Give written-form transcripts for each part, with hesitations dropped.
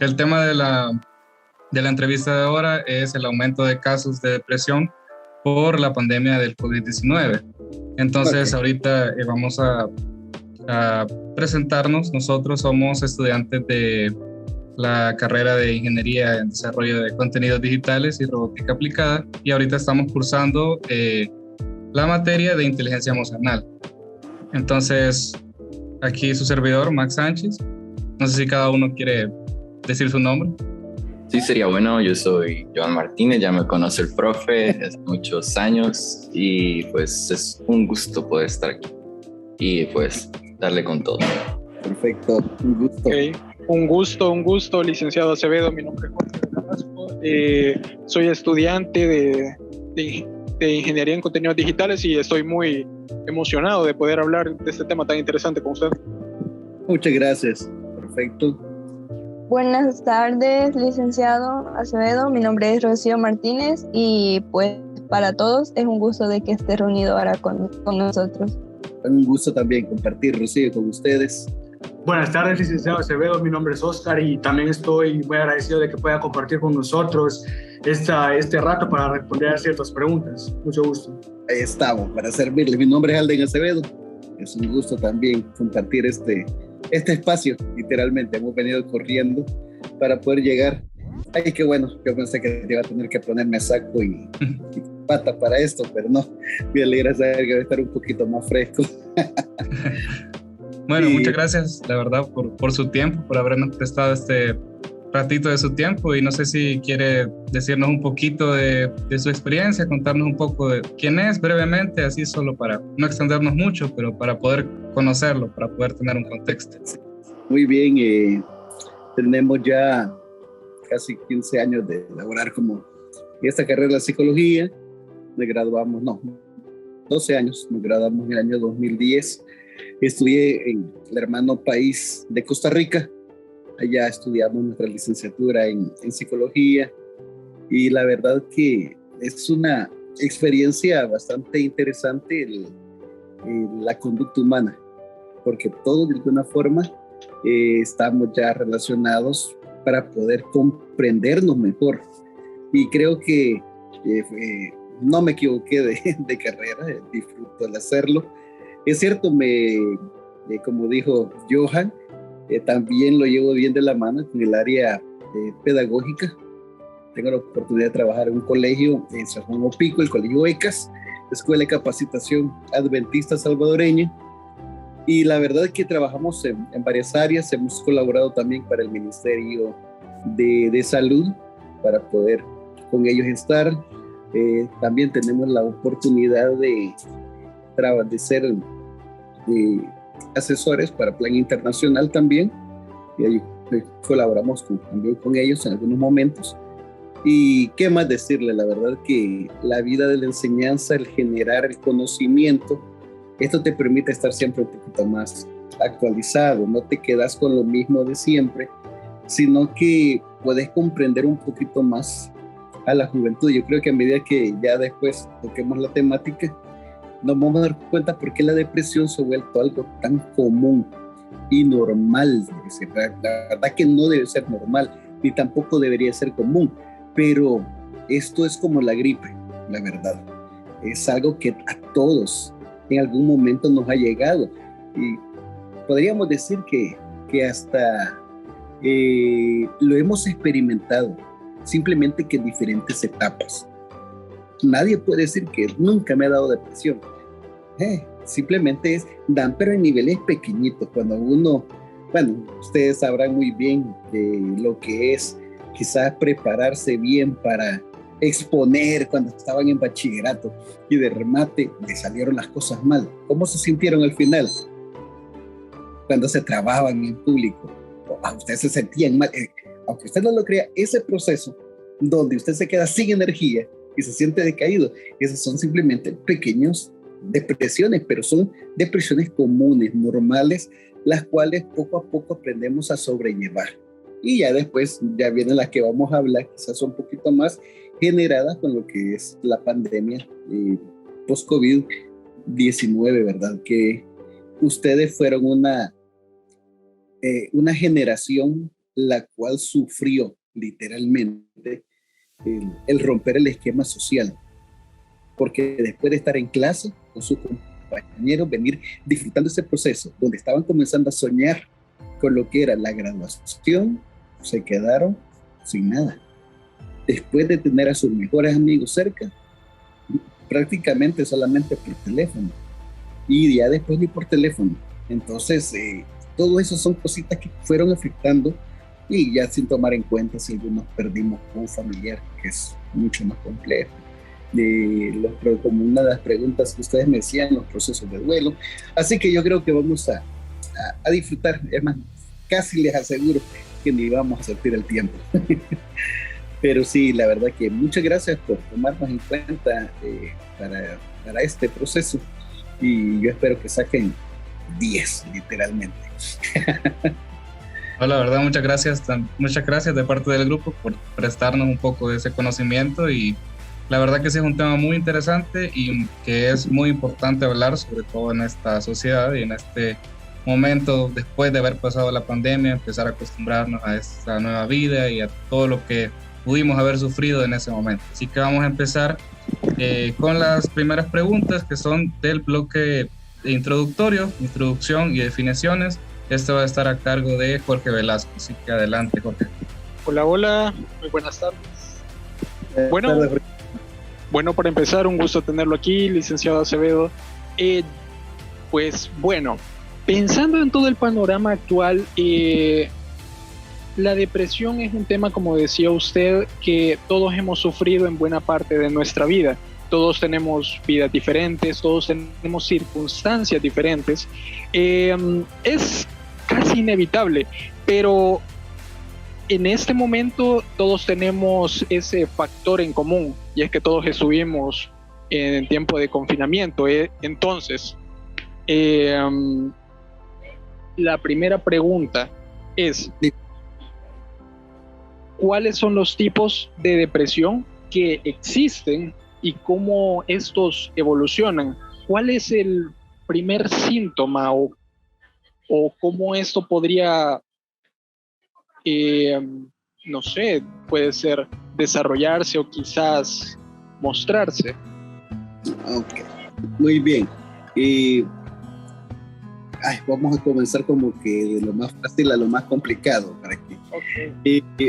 El tema de la entrevista de ahora es el aumento de casos de depresión por la pandemia del COVID-19. Entonces, Ok. ahorita vamos a presentarnos. Nosotros somos estudiantes de la carrera de Ingeniería en Desarrollo de Contenidos Digitales y Robótica Aplicada, y ahorita estamos cursando la materia de Inteligencia Emocional. Entonces, aquí su servidor, Max Sánchez. No sé si cada uno quiere decir su nombre. Sí, sería bueno. Yo soy Joan Martínez, ya me conoce el profe hace muchos años y pues es un gusto poder estar aquí y pues darle con todo. Perfecto, un gusto. Okay. Un gusto, licenciado Acevedo. Mi nombre es Jorge Carrasco. Soy estudiante de Ingeniería en Contenidos Digitales y estoy muy emocionado de poder hablar de este tema tan interesante con usted. Muchas gracias. Perfecto. Buenas tardes, licenciado Acevedo. Mi nombre es Rocío Martínez y pues para todos es un gusto de que esté reunido ahora con nosotros. Un gusto también compartir, Rocío, con ustedes. Buenas tardes, licenciado Acevedo. Mi nombre es Oscar y también estoy muy agradecido de que pueda compartir con nosotros este rato para responder a ciertas preguntas. Mucho gusto. Ahí estamos, para servirles. Mi nombre es Alden Acevedo. Es un gusto también compartir este espacio. Literalmente hemos venido corriendo para poder llegar. Ay, qué bueno. Yo pensé que iba a tener que ponerme saco y pata para esto, pero no. Me alegra saber que va a estar un poquito más fresco. Bueno, muchas gracias, la verdad, por su tiempo, por habernos prestado este ratito de su tiempo, y no sé si quiere decirnos un poquito de su experiencia, contarnos un poco de quién es brevemente, así solo para no extendernos mucho, pero para poder conocerlo, para poder tener un contexto. Muy bien, tenemos ya casi 15 años de laborar como en esta carrera de psicología. Nos graduamos, 12 años, nos graduamos en el año 2010. Estudié en el hermano país de Costa Rica. Allá estudiamos nuestra licenciatura en psicología, y la verdad que es una experiencia bastante interesante la conducta humana, porque todos de alguna forma estamos ya relacionados para poder comprendernos mejor, y creo que no me equivoqué de carrera, disfruto de hacerlo. Es cierto, como dijo Johan, también lo llevo bien de la mano con el área pedagógica. Tengo la oportunidad de trabajar en un colegio en San Juan Opico, el Colegio ECAS, Escuela de Capacitación Adventista Salvadoreña, y la verdad es que trabajamos en varias áreas. Hemos colaborado también para el Ministerio de Salud para poder con ellos estar. También tenemos la oportunidad de ser asesores para Plan Internacional también, y ahí colaboramos también con ellos en algunos momentos. Y qué más decirle, la verdad que la vida de la enseñanza, el generar el conocimiento, esto te permite estar siempre un poquito más actualizado, no te quedas con lo mismo de siempre, sino que puedes comprender un poquito más a la juventud. Yo creo que a medida que ya después toquemos la temática, nos vamos a dar cuenta por qué la depresión se ha vuelto algo tan común y normal. La verdad que no debe ser normal, ni tampoco debería ser común, pero esto es como la gripe, la verdad. Es algo que a todos en algún momento nos ha llegado, y podríamos decir que hasta lo hemos experimentado, simplemente que en diferentes etapas. Nadie puede decir que nunca me ha dado depresión. Simplemente dan, pero en niveles pequeñitos. Cuando uno, bueno, ustedes sabrán muy bien lo que es quizás prepararse bien para exponer cuando estaban en bachillerato, y de remate le salieron las cosas mal. ¿Cómo se sintieron al final? Cuando se trababan en público, ustedes se sentían mal. Aunque usted no lo crea, ese proceso donde usted se queda sin energía y se siente decaído, esas son simplemente pequeñas depresiones, pero son depresiones comunes, normales, las cuales poco a poco aprendemos a sobrellevar. Y ya después, ya vienen las que vamos a hablar, quizás son un poquito más generadas con lo que es la pandemia post-COVID-19, ¿verdad? Que ustedes fueron una generación la cual sufrió literalmente el romper el esquema social, porque después de estar en clase con sus compañeros, venir disfrutando ese proceso, donde estaban comenzando a soñar con lo que era la graduación, se quedaron sin nada. Después de tener a sus mejores amigos cerca, prácticamente solamente por teléfono, y ya después ni por teléfono. Entonces, todo eso son cositas que fueron afectando, y ya sin tomar en cuenta si algunos perdimos un familiar, que es mucho más complejo. Como una de las preguntas que ustedes me decían, los procesos de duelo. Así que yo creo que vamos a disfrutar. Es más, casi les aseguro que ni vamos a sentir el tiempo. Pero sí, la verdad que muchas gracias por tomarnos en cuenta para este proceso, y yo espero que saquen 10, literalmente. La verdad, muchas gracias de parte del grupo por prestarnos un poco de ese conocimiento, y la verdad que sí es un tema muy interesante y que es muy importante hablar, sobre todo en esta sociedad y en este momento después de haber pasado la pandemia, empezar a acostumbrarnos a esta nueva vida y a todo lo que pudimos haber sufrido en ese momento. Así que vamos a empezar con las primeras preguntas, que son del bloque introductorio, introducción y definiciones. Esto va a estar a cargo de Jorge Velasco, así que adelante, Jorge. Hola, muy buenas tardes. Bueno, para empezar, un gusto tenerlo aquí, licenciado Acevedo. Pues bueno, pensando en todo el panorama actual, la depresión es un tema, como decía usted, que todos hemos sufrido en buena parte de nuestra vida. Todos tenemos vidas diferentes, todos tenemos circunstancias diferentes. Es casi inevitable, pero en este momento todos tenemos ese factor en común, y es que todos estuvimos en tiempo de confinamiento. Entonces, la primera pregunta es: ¿cuáles son los tipos de depresión que existen y cómo estos evolucionan? ¿Cuál es el primer síntoma o cómo esto podría, no sé, puede ser desarrollarse o quizás mostrarse? Ok, muy bien. Vamos a comenzar como que de lo más fácil a lo más complicado para que... Okay.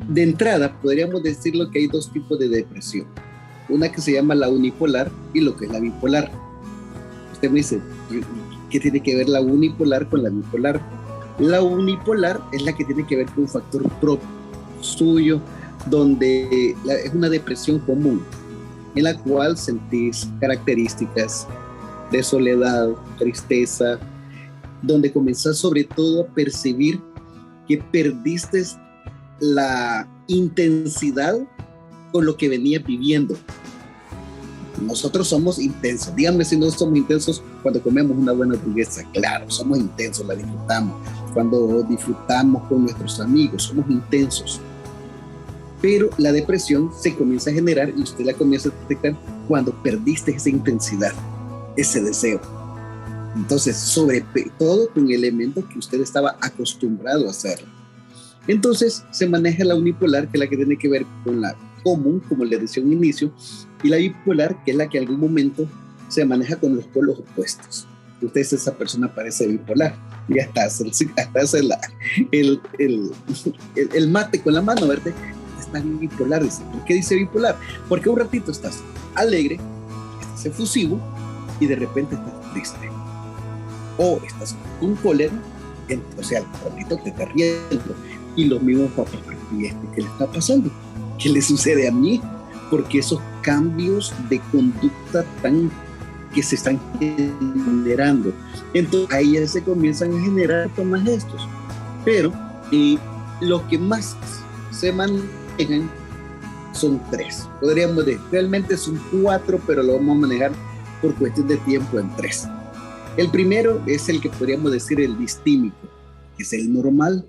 De entrada, podríamos decirlo que hay dos tipos de depresión. Una que se llama la unipolar y lo que es la bipolar. Usted me dice, ¿qué tiene que ver la unipolar con la bipolar? La unipolar es la que tiene que ver con un factor propio suyo, donde es una depresión común, en la cual sentís características de soledad, tristeza, donde comenzás sobre todo a percibir que perdiste la intensidad con lo que venías viviendo. Nosotros somos intensos. Díganme si no somos intensos cuando comemos una buena hamburguesa. Claro, somos intensos, la disfrutamos. Cuando disfrutamos con nuestros amigos, somos intensos. Pero la depresión se comienza a generar, y usted la comienza a detectar cuando perdiste esa intensidad, ese deseo. Entonces, sobre todo con elementos que usted estaba acostumbrado a hacer. Entonces, se maneja la unipolar, que es la que tiene que ver con la común, como le decía al inicio, y la bipolar, que es la que en algún momento se maneja con los polos opuestos. Usted es esa persona, parece bipolar, y hasta hace el mate con la mano, ¿verdad? Está bipolar, dice. ¿Por qué dice bipolar? Porque un ratito estás alegre, estás efusivo, y de repente estás triste. O estás con cólera, o sea, al ratito te estás riendo, y los mismos papás, ¿y qué le está pasando? ¿Qué le sucede a mí? Porque esos cambios de conducta que se están generando, entonces ahí ya se comienzan a generar más estos. Pero lo que más se manejan son 3. Podríamos decir, realmente son 4, pero lo vamos a manejar por cuestión de tiempo en 3. El primero es el que podríamos decir el distímico, que es el normal,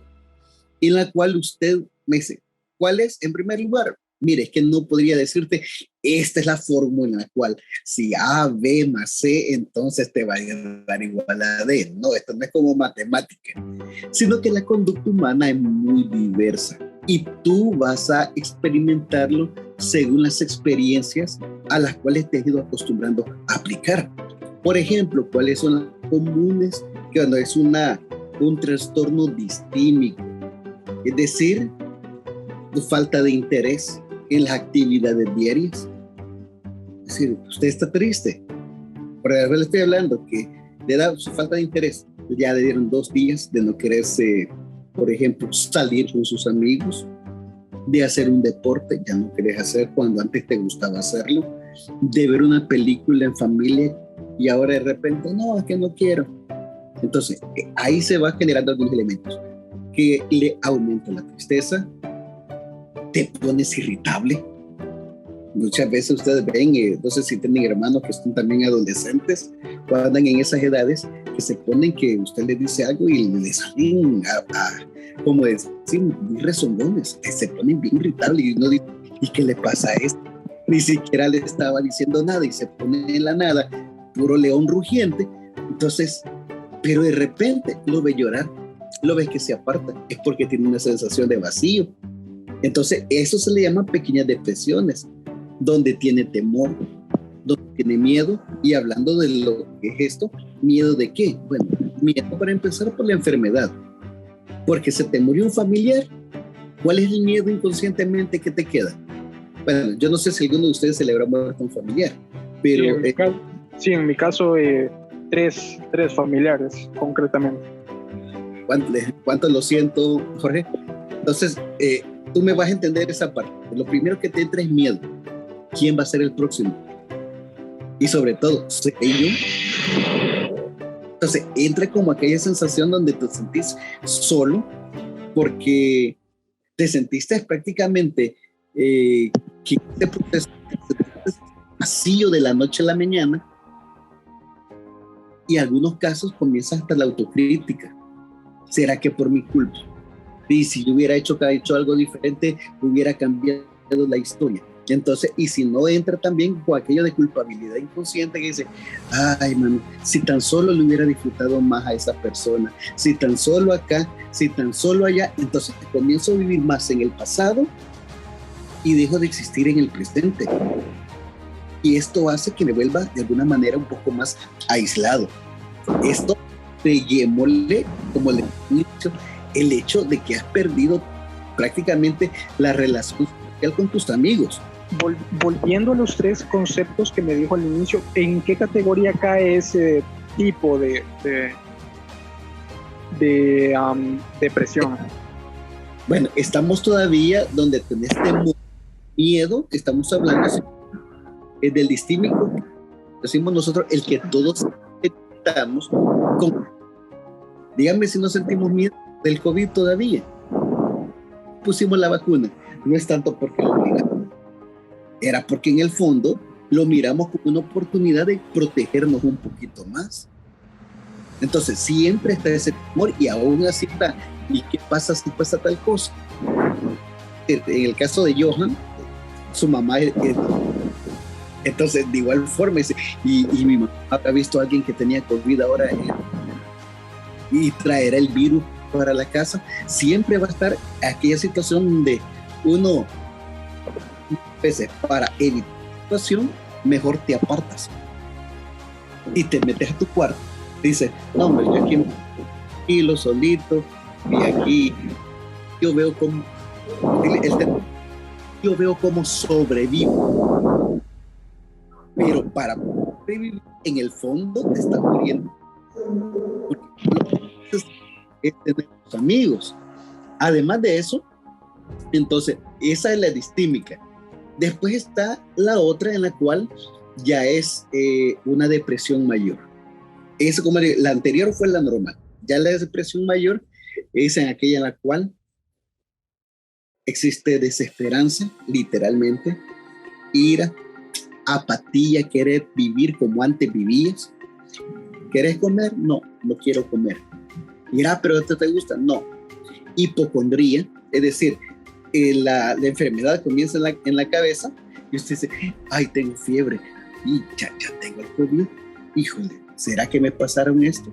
en la cual usted me dice, ¿cuál es? En primer lugar, Mire, es que no podría decirte, esta es la fórmula en la cual si A, B más C, entonces te va a dar igual a D. No, esto no es como matemática, sino que la conducta humana es muy diversa y tú vas a experimentarlo según las experiencias a las cuales te has ido acostumbrando a aplicar. Por ejemplo, ¿cuáles son las comunes cuando es un trastorno distímico? Es decir, tu falta de interés en las actividades diarias. Es decir, usted está triste. Por ejemplo, le estoy hablando que le da su falta de interés. Ya le dieron 2 días de no quererse, por ejemplo, salir con sus amigos, de hacer un deporte, ya no querés hacer cuando antes te gustaba hacerlo, de ver una película en familia y ahora de repente, no, es que no quiero. Entonces, ahí se van generando algunos elementos que le aumentan la tristeza, te pones irritable. Muchas veces ustedes ven, no sé si tienen hermanos que están también adolescentes, cuando andan en esas edades, que se ponen que usted les dice algo y les salen como decimos, muy rezongones, que se ponen bien irritables y uno dice, ¿y qué le pasa a esto? Ni siquiera le estaba diciendo nada y se pone en la nada, puro león rugiente. Entonces, pero de repente lo ve llorar, lo ves que se aparta, es porque tiene una sensación de vacío. Entonces, eso se le llama pequeñas depresiones, donde tiene temor, donde tiene miedo. Y hablando de lo que es esto, ¿miedo de qué? Bueno, miedo para empezar por la enfermedad, porque se te murió un familiar. ¿Cuál es el miedo inconscientemente que te queda? Bueno, yo no sé si alguno de ustedes celebra muerte un familiar, pero... Sí, en mi caso, 3 familiares, concretamente. ¿Cuánto lo siento, Jorge? Entonces, tú me vas a entender esa parte. Lo primero que te entra es miedo. ¿Quién va a ser el próximo? Y sobre todo, ¿seré yo? Entonces, entra como aquella sensación donde te sentís solo porque te sentiste prácticamente que este proceso vacío de la noche a la mañana, y en algunos casos comienza hasta la autocrítica. ¿Será que por mi culpa? Y si yo hubiera hecho algo diferente, hubiera cambiado la historia. Entonces, y si no entra también con aquello de culpabilidad inconsciente que dice, ay, mano, si tan solo le hubiera disfrutado más a esa persona, si tan solo acá, si tan solo allá, entonces comienzo a vivir más en el pasado y dejo de existir en el presente. Y esto hace que me vuelva de alguna manera un poco más aislado. Esto llevémosle, como le he dicho, el hecho de que has perdido prácticamente la relación social con tus amigos. Volviendo a los 3 conceptos que me dijo al inicio, ¿en qué categoría cae ese tipo de depresión? Bueno, estamos todavía donde tenés temor, miedo, que estamos hablando del distímico, decimos nosotros, el que todos estamos con. Díganme si no sentimos miedo del COVID todavía. Pusimos la vacuna, no es tanto porque lo obligamos, era porque en el fondo lo miramos como una oportunidad de protegernos un poquito más. Entonces siempre está ese temor y aún así está, ¿y qué pasa si pasa tal cosa? En el caso de Johan, su mamá entonces de igual forma y mi mamá ha visto a alguien que tenía COVID ahora y traerá el virus para la casa. Siempre va a estar aquella situación donde uno, para evitar la situación, mejor te apartas y te metes a tu cuarto. Dices, no, hombre, yo aquí tranquilo, solito, y aquí yo veo cómo sobrevivo. Pero para sobrevivir, en el fondo te estás muriendo. Es tener tus amigos. Además de eso, entonces, esa es la distímica. Después está la otra en la cual ya es una depresión mayor. Es como la anterior fue la normal. Ya la depresión mayor es en aquella en la cual existe desesperanza, literalmente, ira, apatía, querer vivir como antes vivías. ¿Querés comer? No, no quiero comer. Mira, pero esto te gusta. No. Hipocondría, es decir, la enfermedad comienza en la cabeza y usted dice, ay, tengo fiebre y ya tengo el COVID. Híjole, ¿será que me pasaron esto?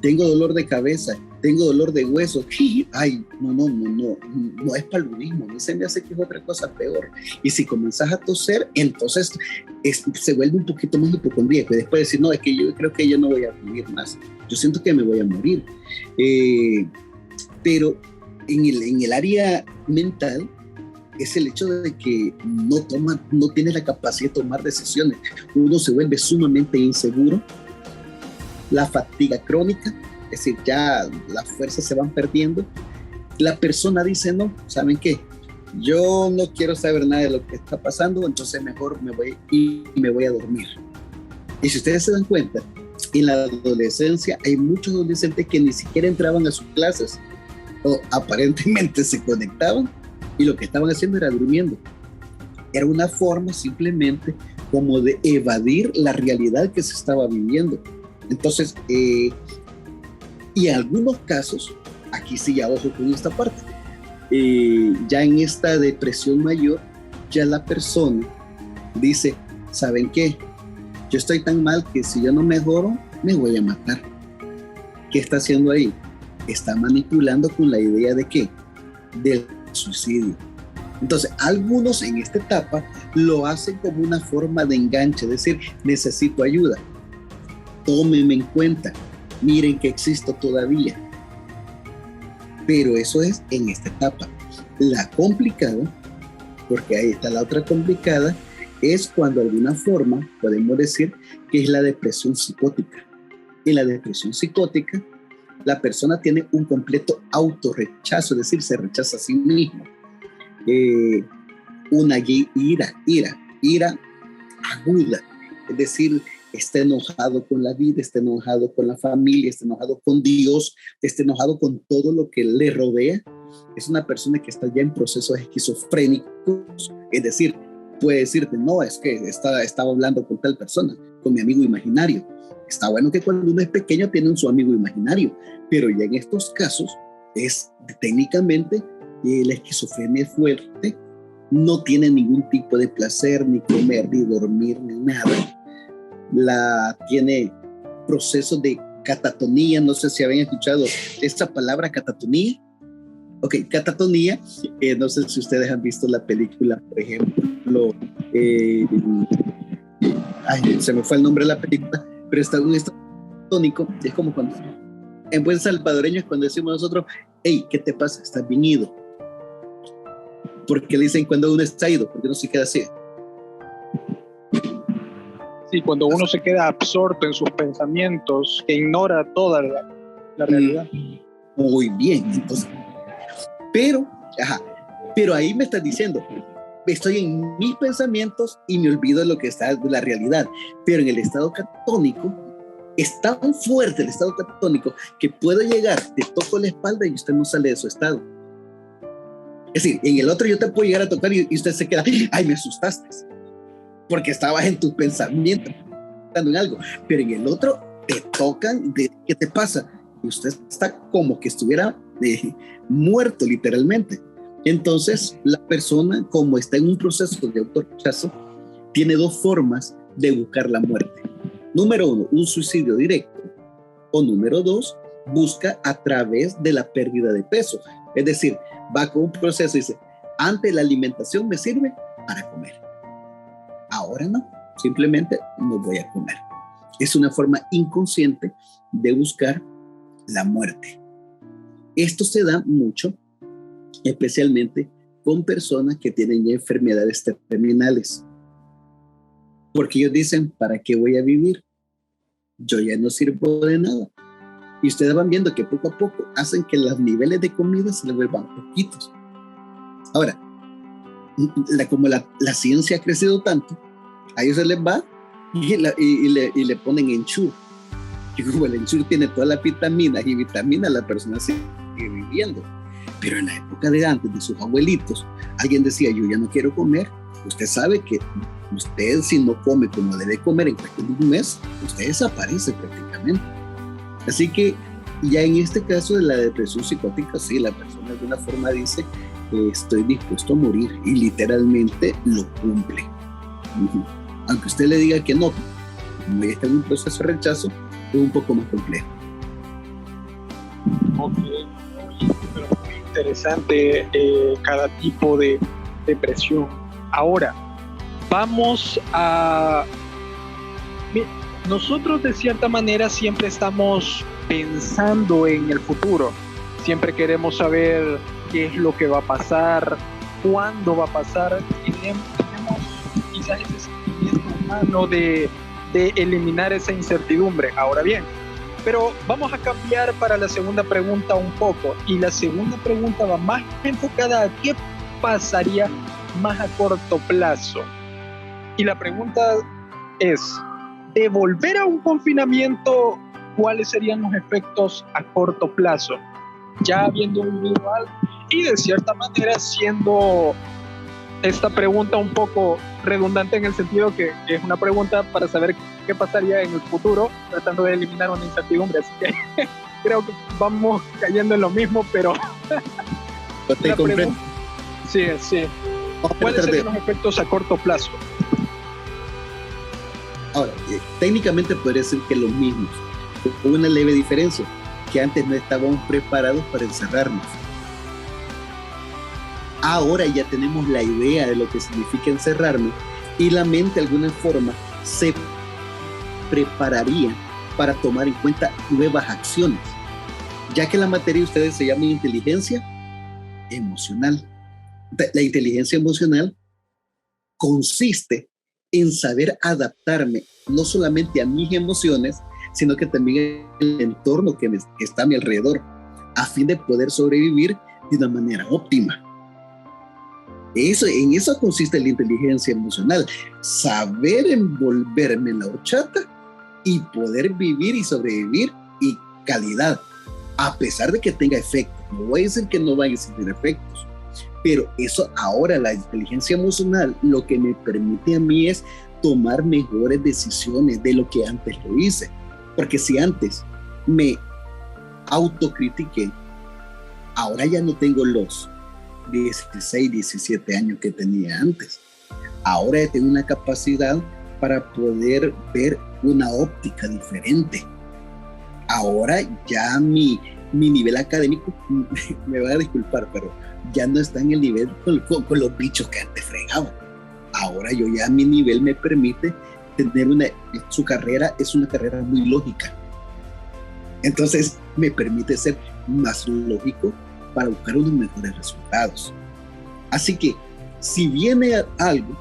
Tengo dolor de cabeza, tengo dolor de huesos. Ay, no es paludismo, a mí se me hace que es otra cosa peor. Y si comenzás a toser, entonces se vuelve un poquito más hipocondríaco. Y después decir, no, es que yo creo que yo no voy a vivir más. Yo siento que me voy a morir. Pero en el área mental es el hecho de que no tiene la capacidad de tomar decisiones. Uno se vuelve sumamente inseguro. La fatiga crónica, es decir, ya las fuerzas se van perdiendo. La persona dice, no, ¿saben qué? Yo no quiero saber nada de lo que está pasando, entonces mejor me voy a dormir. Y si ustedes se dan cuenta, en la adolescencia hay muchos adolescentes que ni siquiera entraban a sus clases o aparentemente se conectaban y lo que estaban haciendo era durmiendo. Era una forma simplemente como de evadir la realidad que se estaba viviendo. Entonces, y en algunos casos, aquí sí ya ojo con esta parte, ya en esta depresión mayor, ya la persona dice, ¿saben qué? Yo estoy tan mal que si yo no mejoro, me voy a matar. ¿Qué está haciendo ahí? Está manipulando con la idea de ¿qué? Del suicidio. Entonces, algunos en esta etapa lo hacen como una forma de enganche, es decir, necesito ayuda. Tómenme en cuenta, miren que existo todavía. Pero eso es en esta etapa. La complicada, porque ahí está la otra complicada, es cuando de alguna forma podemos decir que es la depresión psicótica. En la depresión psicótica, la persona tiene un completo autorrechazo, es decir, se rechaza a sí mismo. Una ira aguda, es decir, está enojado con la vida, está enojado con la familia, está enojado con Dios, está enojado con todo lo que le rodea. Es una persona que está ya en procesos esquizofrénicos, es decir, puede decirte, no, es que estaba hablando con tal persona, con mi amigo imaginario. Está bueno que cuando uno es pequeño tiene su amigo imaginario, pero ya en estos casos es técnicamente la esquizofrenia es fuerte, no tiene ningún tipo de placer, ni comer, ni dormir, ni nada. Tiene procesos de catatonía, no sé si habían escuchado esta palabra catatonía. Ok, catatonía, no sé si ustedes han visto la película, por ejemplo, se me fue el nombre de la película, pero está un estado tónico, es como cuando, en buen salvadoreño es cuando decimos nosotros, hey, ¿qué te pasa? Estás bien ido. Porque le dicen cuando uno está ido, porque no se queda así. Sí, cuando uno se queda absorto en sus pensamientos, que ignora toda la realidad. Muy bien, entonces. Pero ahí me estás diciendo, estoy en mis pensamientos y me olvido de lo que está de la realidad. Pero en el estado catónico, es tan fuerte el estado catónico que puedo llegar, te toco la espalda y usted no sale de su estado. Es decir, en el otro yo te puedo llegar a tocar y usted se queda, ay, me asustaste, porque estabas en tus pensamientos, pensando en algo. Pero en el otro te tocan, ¿qué te pasa? Y usted está como que estuviera muerto literalmente. Entonces la persona, como está en un proceso de autorrechazo, tiene dos formas de buscar la muerte. Número 1, un suicidio directo, o número 2, busca a través de la pérdida de peso. Es decir, va con un proceso y dice, antes la alimentación me sirve para comer, ahora no, simplemente no voy a comer. Es una forma inconsciente de buscar la muerte. Esto se da mucho, especialmente con personas que tienen ya enfermedades terminales, porque ellos dicen, ¿para qué voy a vivir? Yo ya no sirvo de nada. Y ustedes van viendo que poco a poco hacen que los niveles de comida se les vuelvan poquitos. Ahora, como la ciencia ha crecido tanto, a ellos se les va y le ponen Ensure. Y como el Ensure tiene todas las vitaminas y vitaminas, la persona sigue viviendo. Pero en la época de antes, de sus abuelitos, alguien decía, yo ya no quiero comer. Usted sabe que usted, si no come como debe comer en cualquier un mes, usted desaparece prácticamente. Así que ya en este caso de la depresión psicótica, sí, la persona de alguna forma dice, estoy dispuesto a morir, y literalmente lo cumple. Aunque usted le diga que no, como ya está en un proceso de rechazo, es un poco más complejo. Ok, pero muy interesante cada tipo de depresión. Ahora, vamos a... Nosotros de cierta manera siempre estamos pensando en el futuro, siempre queremos saber qué es lo que va a pasar, cuándo va a pasar, tenemos quizás ese sentimiento humano de eliminar esa incertidumbre. Ahora bien, pero vamos a cambiar para la segunda pregunta un poco, y la segunda pregunta va más enfocada a qué pasaría más a corto plazo. Y la pregunta es, de volver a un confinamiento, ¿cuáles serían los efectos a corto plazo? Ya habiendo vivido algo, y de cierta manera siendo esta pregunta un poco redundante en el sentido que es una pregunta para saber qué pasaría en el futuro, tratando de eliminar una incertidumbre. Así que creo que vamos cayendo en lo mismo, pero... Te comprendo. Sí. ¿Cuáles serían los efectos a corto plazo? Ahora, técnicamente podría ser que los mismos, con una leve diferencia, que antes no estábamos preparados para encerrarnos. Ahora ya tenemos la idea de lo que significa encerrarnos, y la mente de alguna forma se prepararía para tomar en cuenta nuevas acciones, ya que la materia de ustedes se llama inteligencia emocional. La inteligencia emocional consiste en saber adaptarme no solamente a mis emociones, sino que también al entorno que está a mi alrededor, a fin de poder sobrevivir de una manera óptima. En eso consiste la inteligencia emocional, saber envolverme en la horchata y poder vivir y sobrevivir y calidad, a pesar de que tenga efectos. No voy a decir que no van a existir efectos, pero eso ahora, la inteligencia emocional, lo que me permite a mí es tomar mejores decisiones de lo que antes lo hice. Porque si antes me autocritiqué, ahora ya no tengo los 16, 17 años que tenía antes. Ahora tengo una capacidad para poder ver una óptica diferente. Ahora ya mi nivel académico, me va a disculpar, pero ya no está en el nivel con los bichos que antes fregaban. Ahora mi nivel me permite tener su carrera es una carrera muy lógica. Entonces me permite ser más lógico para buscar unos mejores resultados. Así que si viene algo,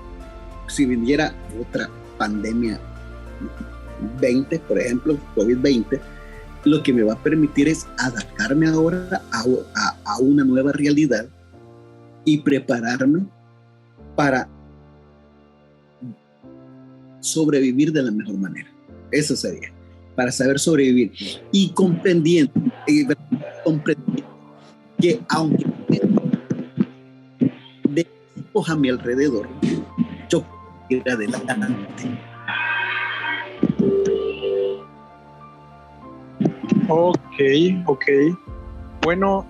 si viniera otra pandemia 20, por ejemplo, COVID-20, lo que me va a permitir es adaptarme ahora a una nueva realidad y prepararme para sobrevivir de la mejor manera. Eso sería, para saber sobrevivir y comprendiendo que aunque de tipos a mi alrededor, yo puedo ir adelante. Ok. Bueno,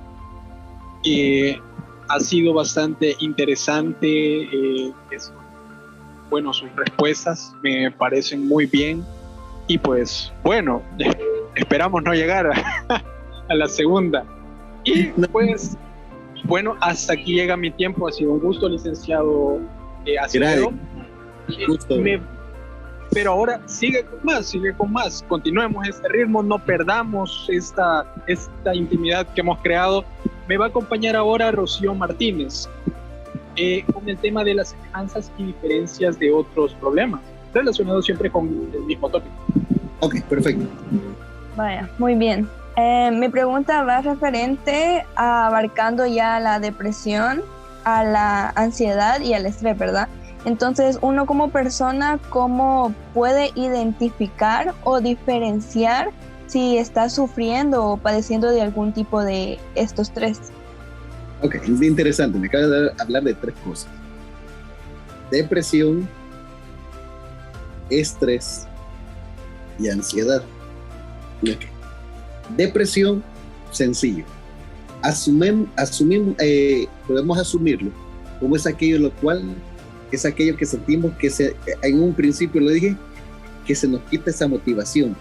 ha sido bastante interesante. Bueno, sus respuestas me parecen muy bien. Y pues, bueno, esperamos no llegar a la segunda. Y pues, bueno, hasta aquí llega mi tiempo. Ha sido un gusto, licenciado Acevedo. Pero ahora sigue con más. Continuemos este ritmo, no perdamos esta intimidad que hemos creado. Me va a acompañar ahora Rocío Martínez con el tema de las semejanzas y diferencias de otros problemas, relacionados siempre con el mismo tópico. Ok, perfecto. Vaya, muy bien. Mi pregunta va referente a abarcando ya la depresión, a la ansiedad y al estrés, ¿verdad? Entonces, uno como persona, ¿cómo puede identificar o diferenciar si está sufriendo o padeciendo de algún tipo de estos tres? Ok, es interesante. Me acabas de hablar de tres cosas: depresión, estrés y ansiedad. Okay. Depresión, sencillo. podemos asumirlo como es aquello lo cual es aquello que sentimos que en un principio lo dije, que se nos quita esa motivación,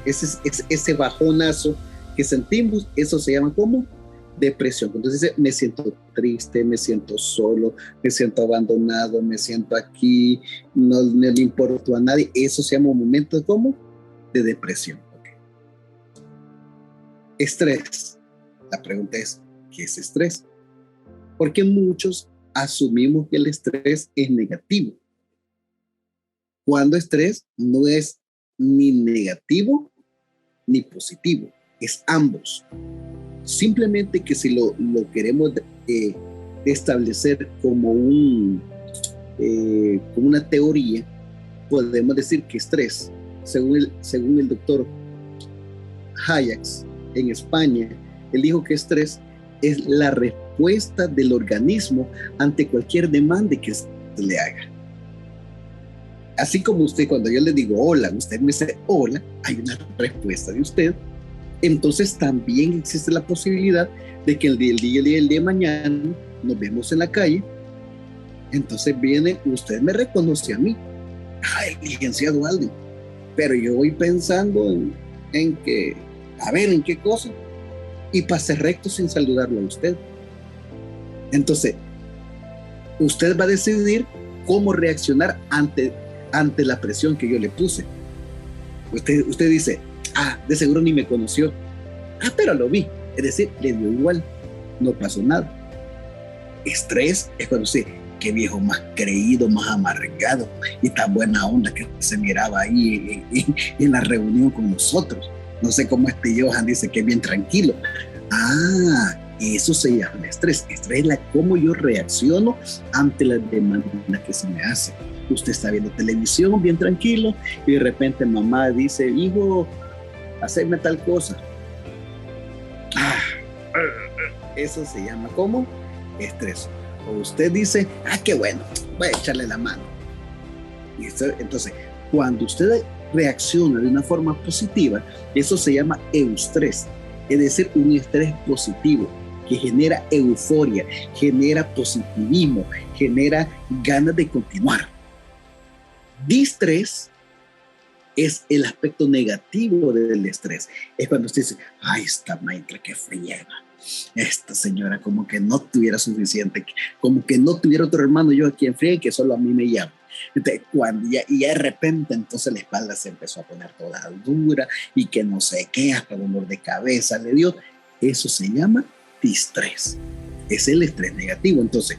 ese bajonazo que sentimos, eso se llama como depresión. Entonces me siento triste, me siento solo, me siento abandonado, me siento aquí, no le importo a nadie. Eso se llama un momento como de depresión. Okay. Estrés. La pregunta es, ¿qué es estrés? Porque muchos asumimos que el estrés es negativo, cuando estrés no es ni negativo ni positivo, es ambos. Simplemente que si lo queremos establecer como una teoría, podemos decir que estrés, según el doctor Hayek en España, él dijo que estrés es la respuesta del organismo ante cualquier demanda que se le haga. Así como usted, cuando yo le digo hola, usted me dice hola, hay una respuesta de usted. Entonces también existe la posibilidad de que el día de mañana nos vemos en la calle. Entonces viene, usted me reconoce a mí, el licenciado Aldo, pero yo voy pensando en que, a ver, ¿en qué cosa? Y pasé recto sin saludarlo a usted. Entonces, usted va a decidir cómo reaccionar ante la presión que yo le puse. Usted dice, de seguro ni me conoció. Pero lo vi. Es decir, le dio igual. No pasó nada. Estrés es cuando usted, qué viejo más creído, más amargado y tan buena onda que se miraba ahí en la reunión con nosotros. No sé cómo Johan dice que es bien tranquilo. Eso se llama estrés. Estrés es cómo yo reacciono ante las demandas que se me hacen. Usted está viendo televisión bien tranquilo y de repente mamá dice, hijo, haceme tal cosa. Eso se llama como estrés. O usted dice, qué bueno, voy a echarle la mano. Entonces, cuando usted reacciona de una forma positiva, eso se llama eustrés, es decir, un estrés positivo que genera euforia, genera positivismo, genera ganas de continuar. Distrés es el aspecto negativo del estrés. Es cuando usted dice, esta maestra que friega, esta señora como que no tuviera suficiente, como que no tuviera otro hermano yo a quien friegue, que solo a mí me llama. Entonces, y de repente entonces la espalda se empezó a poner toda dura y que no sé qué, hasta dolor de cabeza le dio. Eso se llama distrés. Es el estrés negativo. Entonces,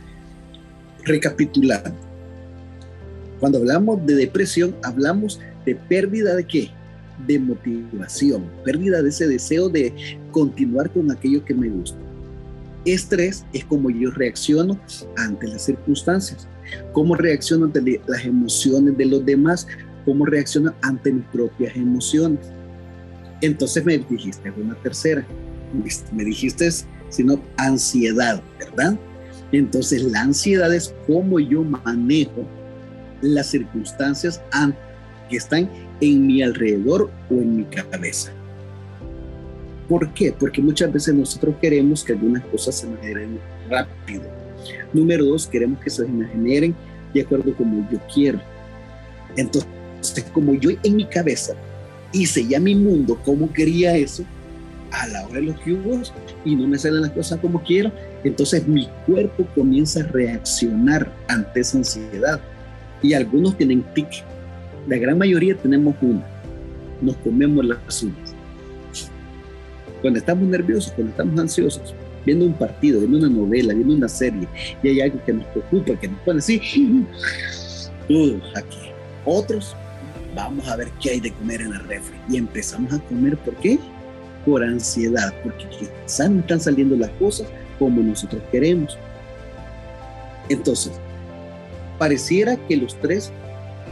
recapitulando, cuando hablamos de depresión, hablamos de pérdida de ¿qué? De motivación, pérdida de ese deseo de continuar con aquello que me gusta. Estrés es como yo reacciono ante las circunstancias, cómo reacciono ante las emociones de los demás, cómo reacciono ante mis propias emociones. Entonces me dijiste una tercera, me dijiste, sino ansiedad, ¿verdad? Entonces la ansiedad es cómo yo manejo las circunstancias que están en mi alrededor o en mi cabeza. ¿Por qué? Porque muchas veces nosotros queremos que algunas cosas se nos generen rápido. Número 2, queremos que se nos generen de acuerdo como yo quiero. Entonces, como yo en mi cabeza hice ya mi mundo como quería eso, a la hora de los cubos y no me salen las cosas como quiero, entonces mi cuerpo comienza a reaccionar ante esa ansiedad. Y algunos tienen tic. La gran mayoría tenemos una. Nos comemos las uñas. Cuando estamos nerviosos, cuando estamos ansiosos, viendo un partido, viendo una novela, viendo una serie, y hay algo que nos preocupa, que nos pone así, aquí. Otros, vamos a ver qué hay de comer en el refri. Y empezamos a comer, ¿por qué? Por ansiedad, porque quizás no están saliendo las cosas como nosotros queremos. Entonces, pareciera que los tres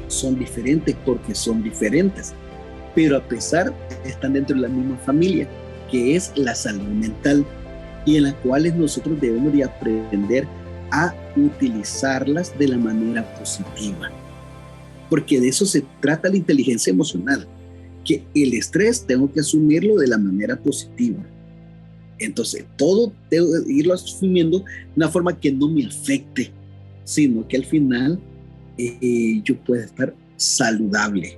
son diferentes porque son diferentes, pero a pesar están dentro de la misma familia, que es la salud mental, y en las cuales nosotros debemos de aprender a utilizarlas de la manera positiva, porque de eso se trata la inteligencia emocional, que el estrés tengo que asumirlo de la manera positiva, Entonces, todo debo irlo asumiendo de una forma que no me afecte, sino que al final yo pueda estar saludable.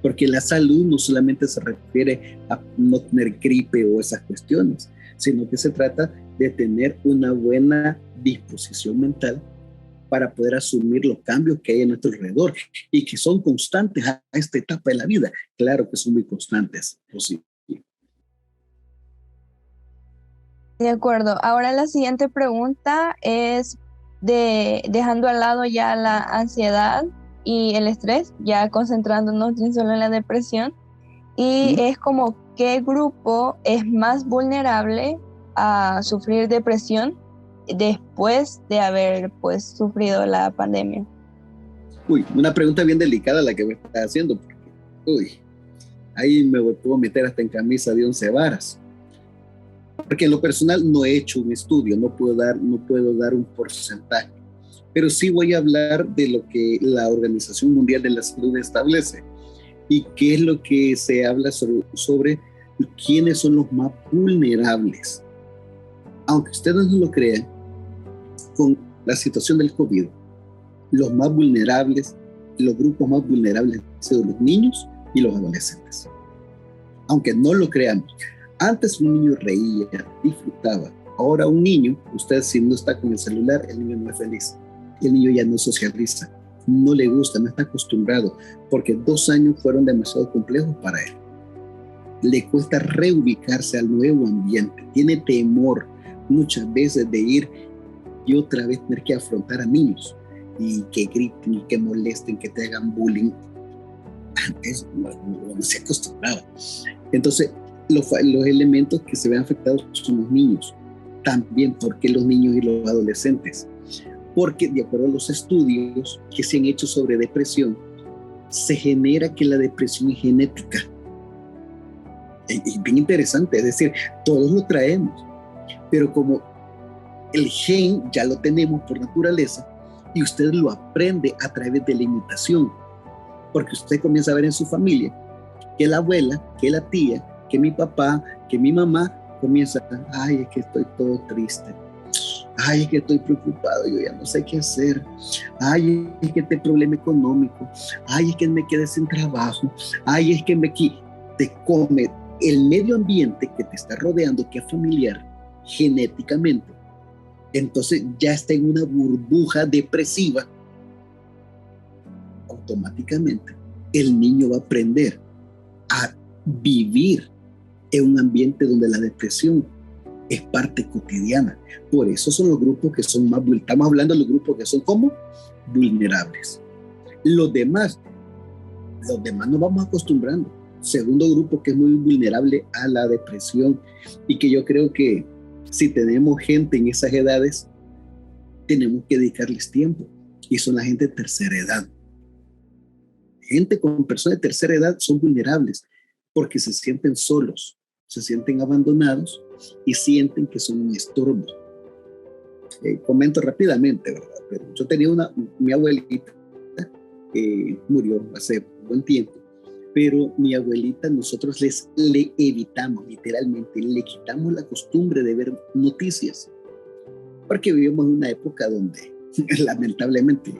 Porque la salud no solamente se refiere a no tener gripe o esas cuestiones, sino que se trata de tener una buena disposición mental para poder asumir los cambios que hay a nuestro alrededor y que son constantes a esta etapa de la vida. Claro que son muy constantes, sí. De acuerdo. Ahora la siguiente pregunta es dejando al lado ya la ansiedad y el estrés, ya concentrándonos tan solo en la depresión, y es como qué grupo es más vulnerable a sufrir depresión después de haber pues sufrido la pandemia. Una pregunta bien delicada la que me está haciendo, porque ahí me puedo meter hasta en camisa de 11 varas. Porque en lo personal no he hecho un estudio, no puedo dar un porcentaje, pero sí voy a hablar de lo que la Organización Mundial de la Salud establece y qué es lo que se habla sobre quiénes son los más vulnerables. Aunque ustedes no lo crean, con la situación del COVID, los más vulnerables, los grupos más vulnerables han sido los niños y los adolescentes. Aunque no lo creamos. Antes un niño reía, disfrutaba. Ahora un niño, usted si no está con el celular, el niño no es feliz. El niño ya no socializa, no le gusta, no está acostumbrado, porque 2 años fueron demasiado complejos para él. Le cuesta reubicarse al nuevo ambiente, tiene temor muchas veces de ir y otra vez tener que afrontar a niños y que griten y que molesten, que te hagan bullying. Antes no se acostumbraba. Entonces, los elementos que se ven afectados son los niños. También, ¿por qué los niños y los adolescentes? Porque de acuerdo a los estudios que se han hecho sobre depresión, se genera que la depresión es genética. Es bien interesante, es decir, todos lo traemos, pero como el gen ya lo tenemos por naturaleza y usted lo aprende a través de la imitación, porque usted comienza a ver en su familia que la abuela, que la tía, que mi papá, que mi mamá comienza, ay, es que estoy todo triste, ay, es que estoy preocupado, yo ya no sé qué hacer, ay, es que este problema económico, ay, es que me quedé sin trabajo, ay, es que te come el medio ambiente que te está rodeando, que es familiar, genéticamente. Entonces ya está en una burbuja depresiva. Automáticamente el niño va a aprender a vivir en un ambiente donde la depresión es parte cotidiana. Por eso son los grupos que son más vulnerables. Estamos hablando de los grupos que son como vulnerables. Los demás nos vamos acostumbrando. Segundo grupo que es muy vulnerable a la depresión y que yo creo que si tenemos gente en esas edades, tenemos que dedicarles tiempo, y son la gente de tercera edad. Gente con personas de tercera edad son vulnerables porque se sienten solos, se sienten abandonados y sienten que son un estorbo. Comento rápidamente, ¿verdad? Pero yo tenía mi abuelita murió hace un buen tiempo, pero mi abuelita nosotros le evitamos, literalmente, le quitamos la costumbre de ver noticias, porque vivimos en una época donde lamentablemente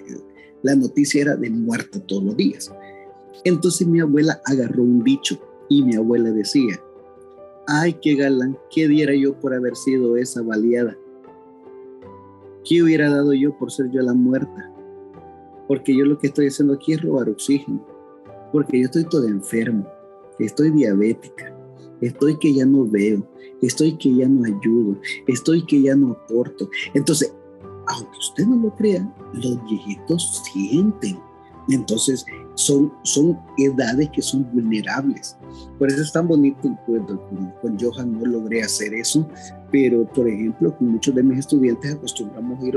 la noticia era de muerte todos los días. Entonces mi abuela agarró un dicho y mi abuela decía, ay, qué galán, ¿qué diera yo por haber sido esa baleada? ¿Qué hubiera dado yo por ser yo la muerta? Porque yo lo que estoy haciendo aquí es robar oxígeno, porque yo estoy todo enfermo, estoy diabética, estoy que ya no veo, estoy que ya no ayudo, estoy que ya no aporto. Entonces, aunque usted no lo crea, los viejitos sienten. Entonces, son edades que son vulnerables. Por eso es tan bonito. Con Johan no logré hacer eso, pero, por ejemplo, con muchos de mis estudiantes acostumbramos a ir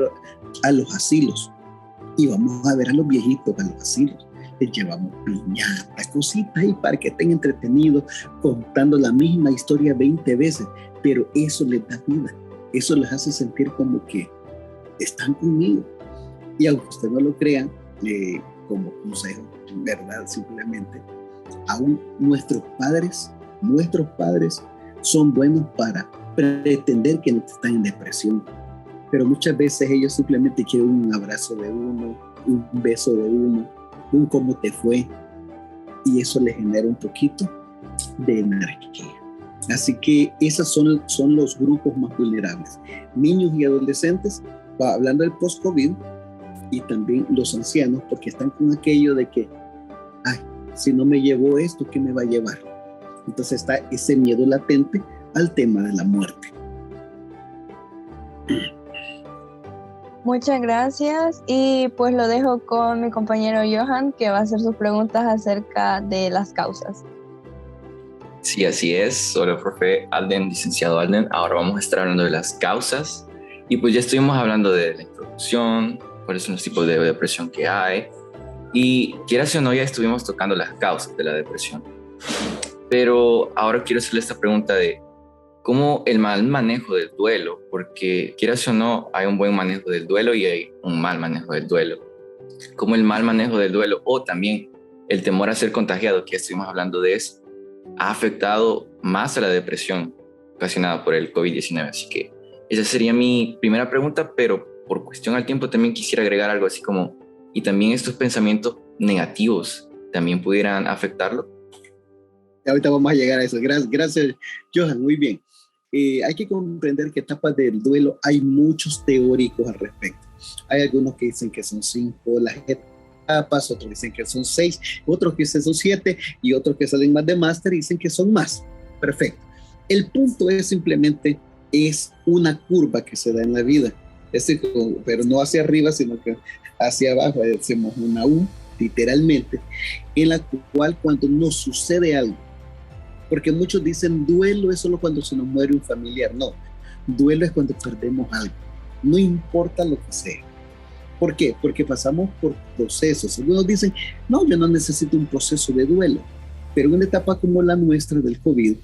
a los asilos y vamos a ver a los viejitos a los asilos. Les llevamos piñatas, cositas y para que estén entretenidos contando la misma historia 20 veces, pero eso les da vida, eso les hace sentir como que están conmigo. Y aunque usted no lo crea, como consejo, verdad, simplemente, aún nuestros padres son buenos para pretender que no están en depresión, pero muchas veces ellos simplemente quieren un abrazo de uno, un beso de uno, un cómo te fue, y eso les genera un poquito de energía. Así que esos son los grupos más vulnerables, niños y adolescentes, hablando del post-COVID, y también los ancianos, porque están con aquello de que, ay, si no me llevó esto, ¿qué me va a llevar? Entonces está ese miedo latente al tema de la muerte. Muchas gracias, y pues lo dejo con mi compañero Johan, que va a hacer sus preguntas acerca de las causas. Sí, así es. Hola, profe Alden, licenciado Alden. Ahora vamos a estar hablando de las causas. Y pues ya estuvimos hablando de la introducción, cuáles son los tipos de depresión que hay. Y quieras o no, ya estuvimos tocando las causas de la depresión. Pero ahora quiero hacerle esta pregunta de cómo el mal manejo del duelo, porque quieras o no, hay un buen manejo del duelo y hay un mal manejo del duelo. Cómo el mal manejo del duelo, o también el temor a ser contagiado, que ya estuvimos hablando de eso, ha afectado más a la depresión ocasionada por el COVID-19. Así que esa sería mi primera pregunta, pero por cuestión al tiempo también quisiera agregar algo así como, y también estos pensamientos negativos también pudieran afectarlo. Ahorita vamos a llegar a eso. Gracias, Johan, muy bien. Hay que comprender que etapas del duelo hay muchos teóricos al respecto. Hay algunos que dicen que son 5 las etapas, otros dicen que son 6, otros que dicen son 7 y otros que salen más de máster y dicen que son más. Perfecto. El punto es simplemente, es una curva que se da en la vida, pero no hacia arriba, sino que hacia abajo. Hacemos una U, literalmente, en la cual cuando nos sucede algo, porque muchos dicen duelo es solo cuando se nos muere un familiar. No, duelo es cuando perdemos algo, no importa lo que sea. ¿Por qué? Porque pasamos por procesos. Algunos dicen, no, yo no necesito un proceso de duelo, pero en una etapa como la nuestra del COVID,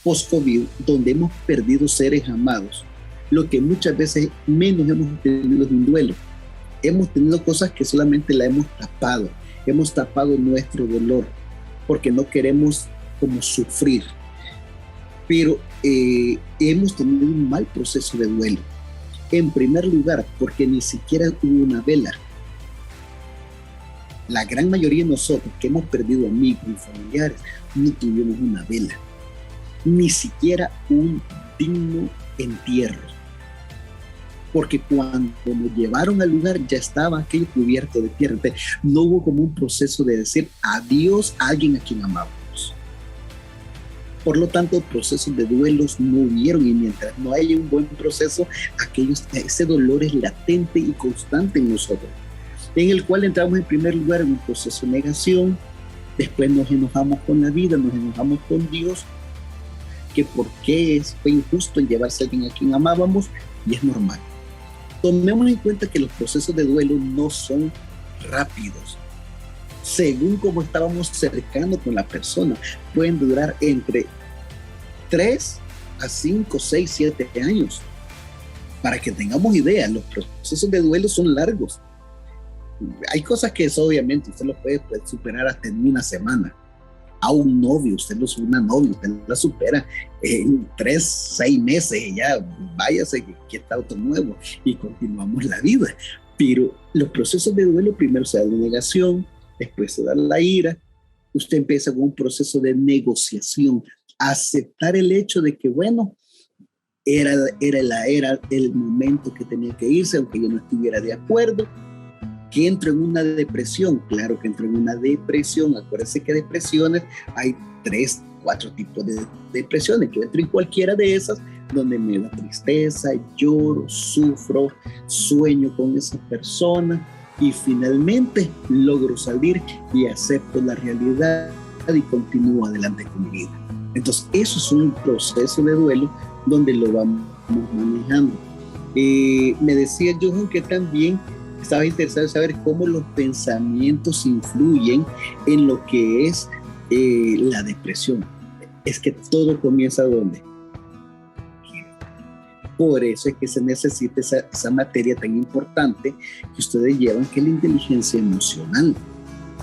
post-COVID, donde hemos perdido seres amados, lo que muchas veces menos hemos tenido es un duelo. Hemos tenido cosas que solamente la hemos tapado nuestro dolor, porque no queremos como sufrir, pero hemos tenido un mal proceso de duelo. En primer lugar, porque ni siquiera hubo una vela. La gran mayoría de nosotros que hemos perdido amigos y familiares no tuvimos una vela, ni siquiera un digno entierro, porque cuando nos llevaron al lugar ya estaba aquello cubierto de tierra. No hubo como un proceso de decir adiós a alguien a quien amábamos. Por lo tanto, procesos de duelos no hubieron, y mientras no haya un buen proceso, ese dolor es latente y constante en nosotros, en el cual entramos en primer lugar en un proceso de negación, después nos enojamos con la vida, nos enojamos con Dios, que por qué fue injusto en llevarse a alguien a quien amábamos, y es normal. Tomemos en cuenta que los procesos de duelo no son rápidos. Según como estábamos cercanos con la persona, pueden durar entre 3 a 5, 6, 7 años. Para que tengamos idea, los procesos de duelo son largos. Hay cosas que eso, obviamente usted lo puede superar hasta en una semana. A un novio, una novia, usted la supera en 3, 6 meses y ya váyase que está otro nuevo y continuamos la vida. Pero los procesos de duelo primero se da la negación, después se da la ira, usted empieza con un proceso de negociación, aceptar el hecho de que, bueno, era el momento que tenía que irse, aunque yo no estuviera de acuerdo, que entro en una depresión. Claro que entro en una depresión. Acuérdense que depresiones, hay 3, 4 tipos de depresiones. Yo entro en cualquiera de esas, donde me da tristeza, lloro, sufro, sueño con esa persona, y finalmente logro salir y acepto la realidad y continúo adelante con mi vida. Entonces, eso es un proceso de duelo donde lo vamos manejando. Me decía Johan que también estaba interesado en saber cómo los pensamientos influyen en lo que es la depresión. Es que todo comienza ¿dónde? Por eso es que se necesita esa materia tan importante que ustedes llevan, que es la inteligencia emocional.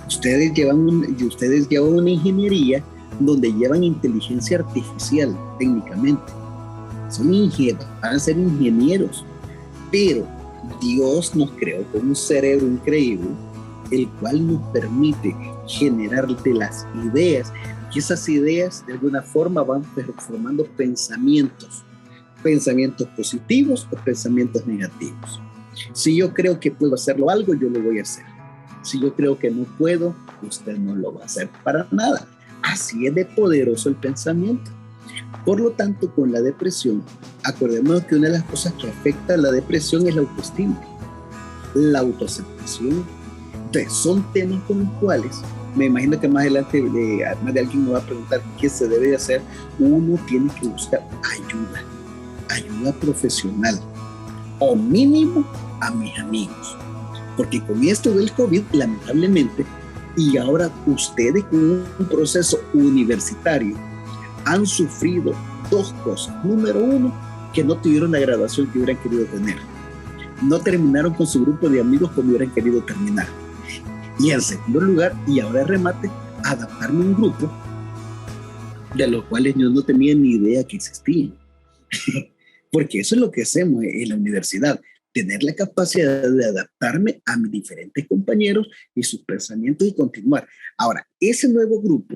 Ustedes llevan una ingeniería donde llevan inteligencia artificial técnicamente. van a ser ingenieros, pero Dios nos creó con un cerebro increíble, el cual nos permite generar de las ideas, y esas ideas de alguna forma van formando pensamientos positivos o pensamientos negativos. Si yo creo que puedo hacerlo algo, yo lo voy a hacer. Si yo creo que no puedo, usted no lo va a hacer para nada. Así es de poderoso el pensamiento. Por lo tanto, con la depresión, acordémonos que una de las cosas que afecta a la depresión es la autoestima, la autoaceptación. Entonces, son temas con los cuales, me imagino que más adelante más de alguien me va a preguntar qué se debe hacer. Uno tiene que buscar ayuda profesional, o mínimo a mis amigos. Porque con esto del COVID, lamentablemente, y ahora ustedes con un proceso universitario, han sufrido dos cosas. Número uno, que no tuvieron la graduación que hubieran querido tener. No terminaron con su grupo de amigos como hubieran querido terminar. Y en segundo lugar, y ahora remate, adaptarme a un grupo de los cuales yo no tenía ni idea que existían. Porque eso es lo que hacemos en la universidad, tener la capacidad de adaptarme a mis diferentes compañeros y sus pensamientos y continuar. Ahora, ese nuevo grupo,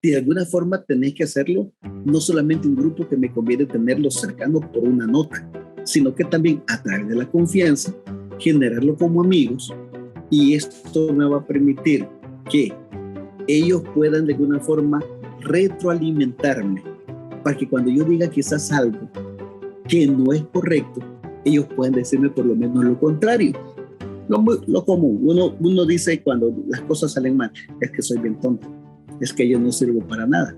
de alguna forma tenés que hacerlo, no solamente un grupo que me conviene tenerlo cercano por una nota, sino que también a través de la confianza, generarlo como amigos, y esto me va a permitir que ellos puedan de alguna forma retroalimentarme, para que cuando yo diga quizás algo que no es correcto, ellos pueden decirme por lo menos lo contrario. Lo común, uno dice cuando las cosas salen mal, es que soy bien tonto, es que yo no sirvo para nada.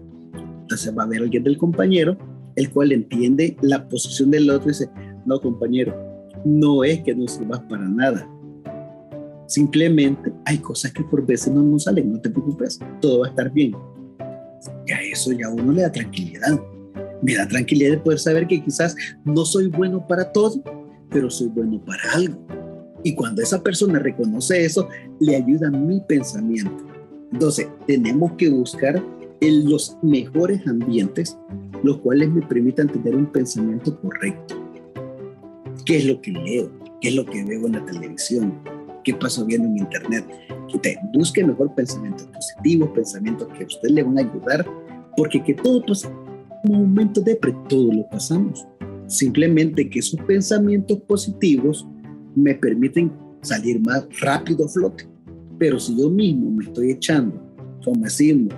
Entonces va a haber alguien del compañero, el cual entiende la posición del otro y dice, no compañero, no es que no sirvas para nada. Simplemente hay cosas que por veces no nos salen, no te preocupes, todo va a estar bien. Ya eso ya a uno le da tranquilidad. Me da tranquilidad de poder saber que quizás no soy bueno para todo, pero soy bueno para algo. Y cuando esa persona reconoce eso, le ayuda a mi pensamiento. Entonces, tenemos que buscar en los mejores ambientes, los cuales me permitan tener un pensamiento correcto. ¿Qué es lo que leo? ¿Qué es lo que veo en la televisión? ¿Qué paso viendo en internet? Busque mejor pensamientos positivos, pensamientos que a usted le van a ayudar, porque que todo pasa en un momento todo lo pasamos. Simplemente que esos pensamientos positivos me permiten salir más rápido a flote. Pero si yo mismo me estoy echando, como decimos,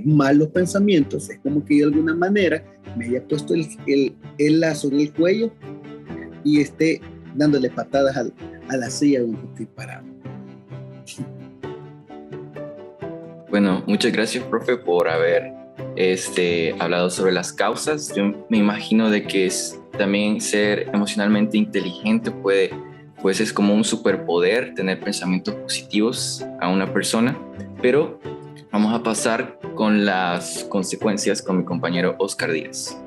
malos pensamientos, es como que yo de alguna manera me haya puesto el lazo en el cuello y esté dándole patadas a la silla donde estoy parado. Bueno, muchas gracias, profe, por haber hablado sobre las causas. Yo me imagino de que también ser emocionalmente inteligente pues es como un superpoder, tener pensamientos positivos a una persona, pero vamos a pasar con las consecuencias con mi compañero Oscar Díaz.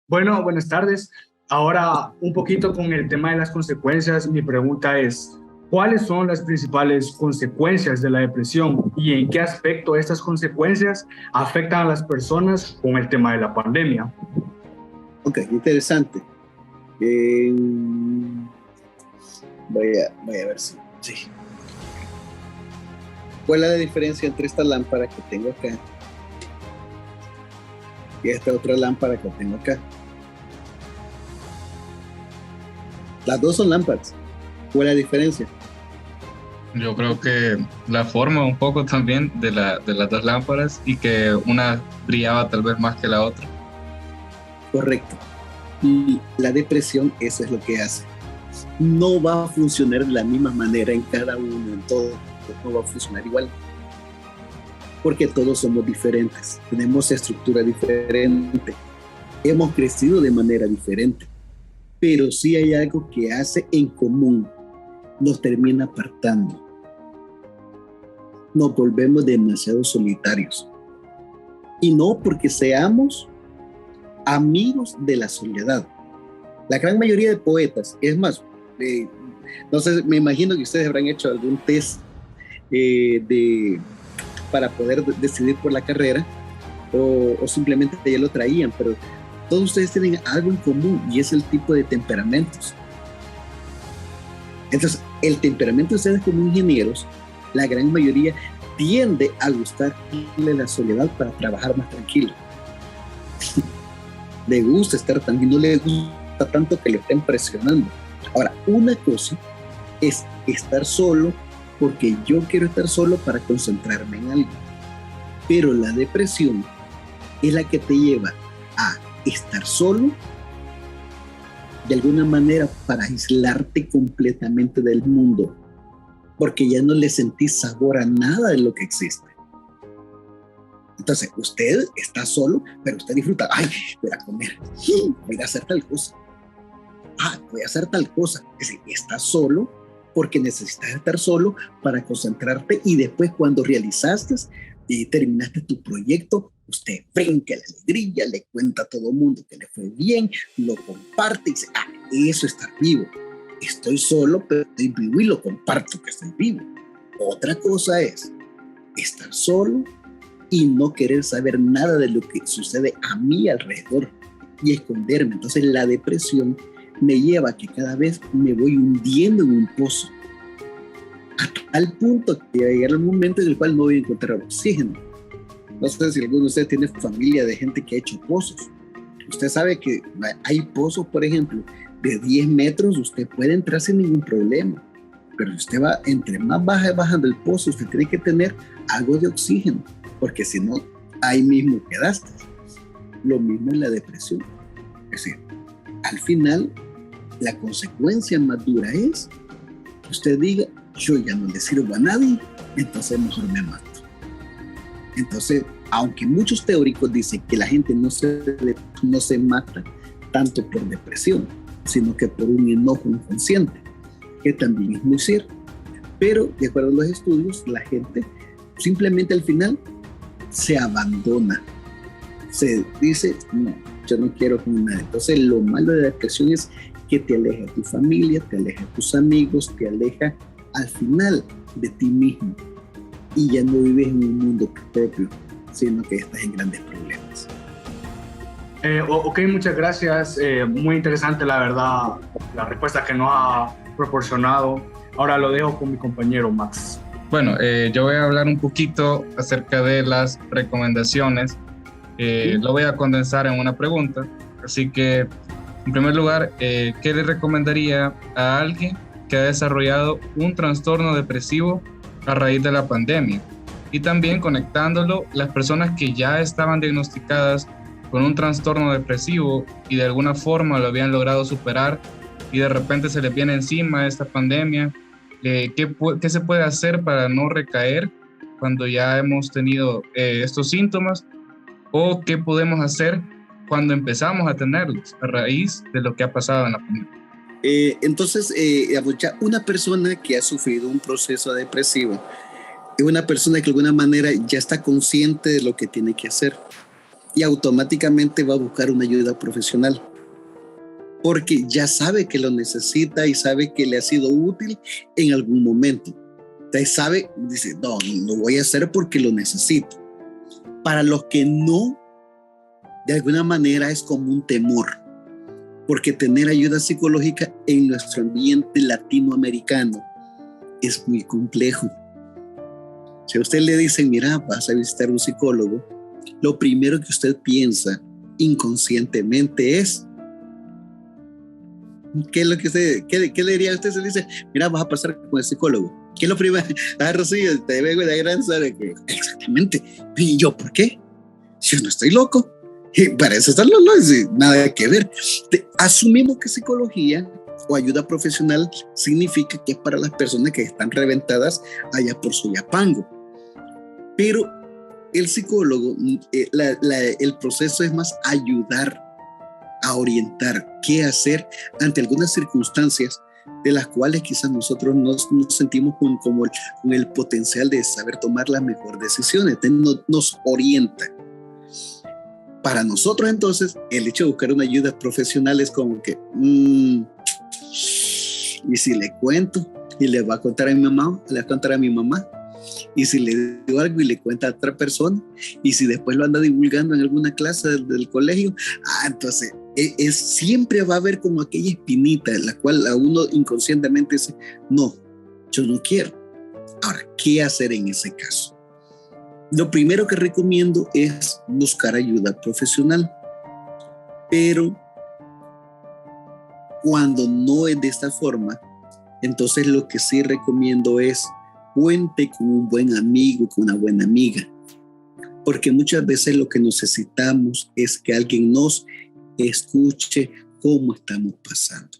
Bueno, buenas tardes. Ahora un poquito con el tema de las consecuencias, mi pregunta es, ¿cuáles son las principales consecuencias de la depresión y en qué aspecto estas consecuencias afectan a las personas con el tema de la pandemia? Ok, interesante. Voy a ver si... Sí. ¿Cuál es la diferencia entre esta lámpara que tengo acá y esta otra lámpara que tengo acá? Las dos son lámparas. ¿Cuál es la diferencia? Yo creo que la forma un poco también de las dos lámparas, y que una brillaba tal vez más que la otra. Correcto. Y la depresión, eso es lo que hace. No va a funcionar de la misma manera en cada uno, en todo. No va a funcionar igual. Porque todos somos diferentes. Tenemos estructura diferente. Hemos crecido de manera diferente. Pero sí hay algo que hace en común. Nos termina apartando. Nos volvemos demasiado solitarios. Y no porque seamos amigos de la soledad. La gran mayoría de poetas, es más, no sé, me imagino que ustedes habrán hecho algún test para poder decidir por la carrera, o simplemente ya lo traían, pero todos ustedes tienen algo en común y es el tipo de temperamentos. Entonces, el temperamento de ustedes como ingenieros, la gran mayoría tiende a gustarle la soledad para trabajar más tranquilo. Le gusta estar tranquilo, no le gusta tanto que le estén presionando. Ahora, una cosa es estar solo porque yo quiero estar solo para concentrarme en algo. Pero la depresión es la que te lleva a estar solo de alguna manera para aislarte completamente del mundo, porque ya no le sentís sabor a nada de lo que existe. Entonces, usted está solo, pero usted disfruta. Ay, voy a comer, voy a hacer tal cosa. Voy a hacer tal cosa. Es decir, estás solo porque necesitas estar solo para concentrarte y después cuando realizaste y terminaste tu proyecto, usted brinca la alegría, le cuenta a todo el mundo que le fue bien, lo comparte y dice, eso es estar vivo. Estoy solo, pero estoy vivo y lo comparto que estoy vivo. Otra cosa es estar solo y no querer saber nada de lo que sucede a mi alrededor y esconderme. Entonces la depresión me lleva a que cada vez me voy hundiendo en un pozo, a tal punto que va a llegar el momento en el cual no voy a encontrar oxígeno. No sé si alguno de ustedes tiene familia de gente que ha hecho pozos. Usted sabe que hay pozos, por ejemplo, de 10 metros, usted puede entrar sin ningún problema. Pero si usted va, entre más baja bajando el pozo, usted tiene que tener algo de oxígeno, porque si no, ahí mismo quedaste. Lo mismo en la depresión. Es decir, al final, la consecuencia más dura es que usted diga, yo ya no le sirvo a nadie, entonces mejor me mato. Entonces, aunque muchos teóricos dicen que la gente no se mata tanto por depresión, sino que por un enojo inconsciente, que también es muy cierto. Pero, de acuerdo a los estudios, la gente simplemente al final se abandona. Se dice, no, yo no quiero con nadie. Entonces, lo malo de la depresión es que te aleja de tu familia, te aleja de tus amigos, te aleja al final de ti mismo. Y ya no vives en un mundo propio, sino que estás en grandes problemas. Ok, muchas gracias. Muy interesante, la verdad, la respuesta que nos ha proporcionado. Ahora lo dejo con mi compañero Max. Bueno, yo voy a hablar un poquito acerca de las recomendaciones. Lo voy a condensar en una pregunta. Así que, en primer lugar, ¿qué le recomendaría a alguien que ha desarrollado un trastorno depresivo a raíz de la pandemia? Y también conectándolo, las personas que ya estaban diagnosticadas con un trastorno depresivo y de alguna forma lo habían logrado superar y de repente se les viene encima esta pandemia, ¿qué se puede hacer para no recaer cuando ya hemos tenido estos síntomas? ¿O qué podemos hacer cuando empezamos a tenerlos a raíz de lo que ha pasado en la pandemia? Entonces, una persona que ha sufrido un proceso depresivo es una persona que de alguna manera ya está consciente de lo que tiene que hacer y automáticamente va a buscar una ayuda profesional porque ya sabe que lo necesita y sabe que le ha sido útil en algún momento. Entonces sabe, dice, no, lo voy a hacer porque lo necesito. Para los que no, de alguna manera es como un temor, porque tener ayuda psicológica en nuestro ambiente latinoamericano es muy complejo. Si a usted le dicen, mira, vas a visitar un psicólogo, lo primero que usted piensa inconscientemente es, ¿qué es lo que qué le diría a usted? Se le dice, mira, vas a pasar con el psicólogo. ¿Qué es lo primero? Rocío, te vengo de gran saber que exactamente. ¿Y yo por qué? Si yo no estoy loco. Y para eso están los lois, nada que ver. Asumimos que psicología o ayuda profesional significa que es para las personas que están reventadas allá por Soyapango. Pero el psicólogo, el proceso es más ayudar a orientar qué hacer ante algunas circunstancias de las cuales quizás nosotros nos sentimos con el potencial de saber tomar las mejores decisiones. Nos orienta. Para nosotros entonces el hecho de buscar una ayuda profesional es como que y si le cuento y le va a contar a mi mamá, le va a contar a mi mamá, y si le dio algo y le cuenta a otra persona, y si después lo anda divulgando en alguna clase del colegio, entonces siempre va a haber como aquella espinita en la cual a uno inconscientemente dice, no, yo no quiero. Ahora, ¿qué hacer en ese caso? Lo primero que recomiendo es buscar ayuda profesional, pero cuando no es de esta forma, entonces lo que sí recomiendo es cuente con un buen amigo, con una buena amiga, porque muchas veces lo que necesitamos es que alguien nos escuche cómo estamos pasando,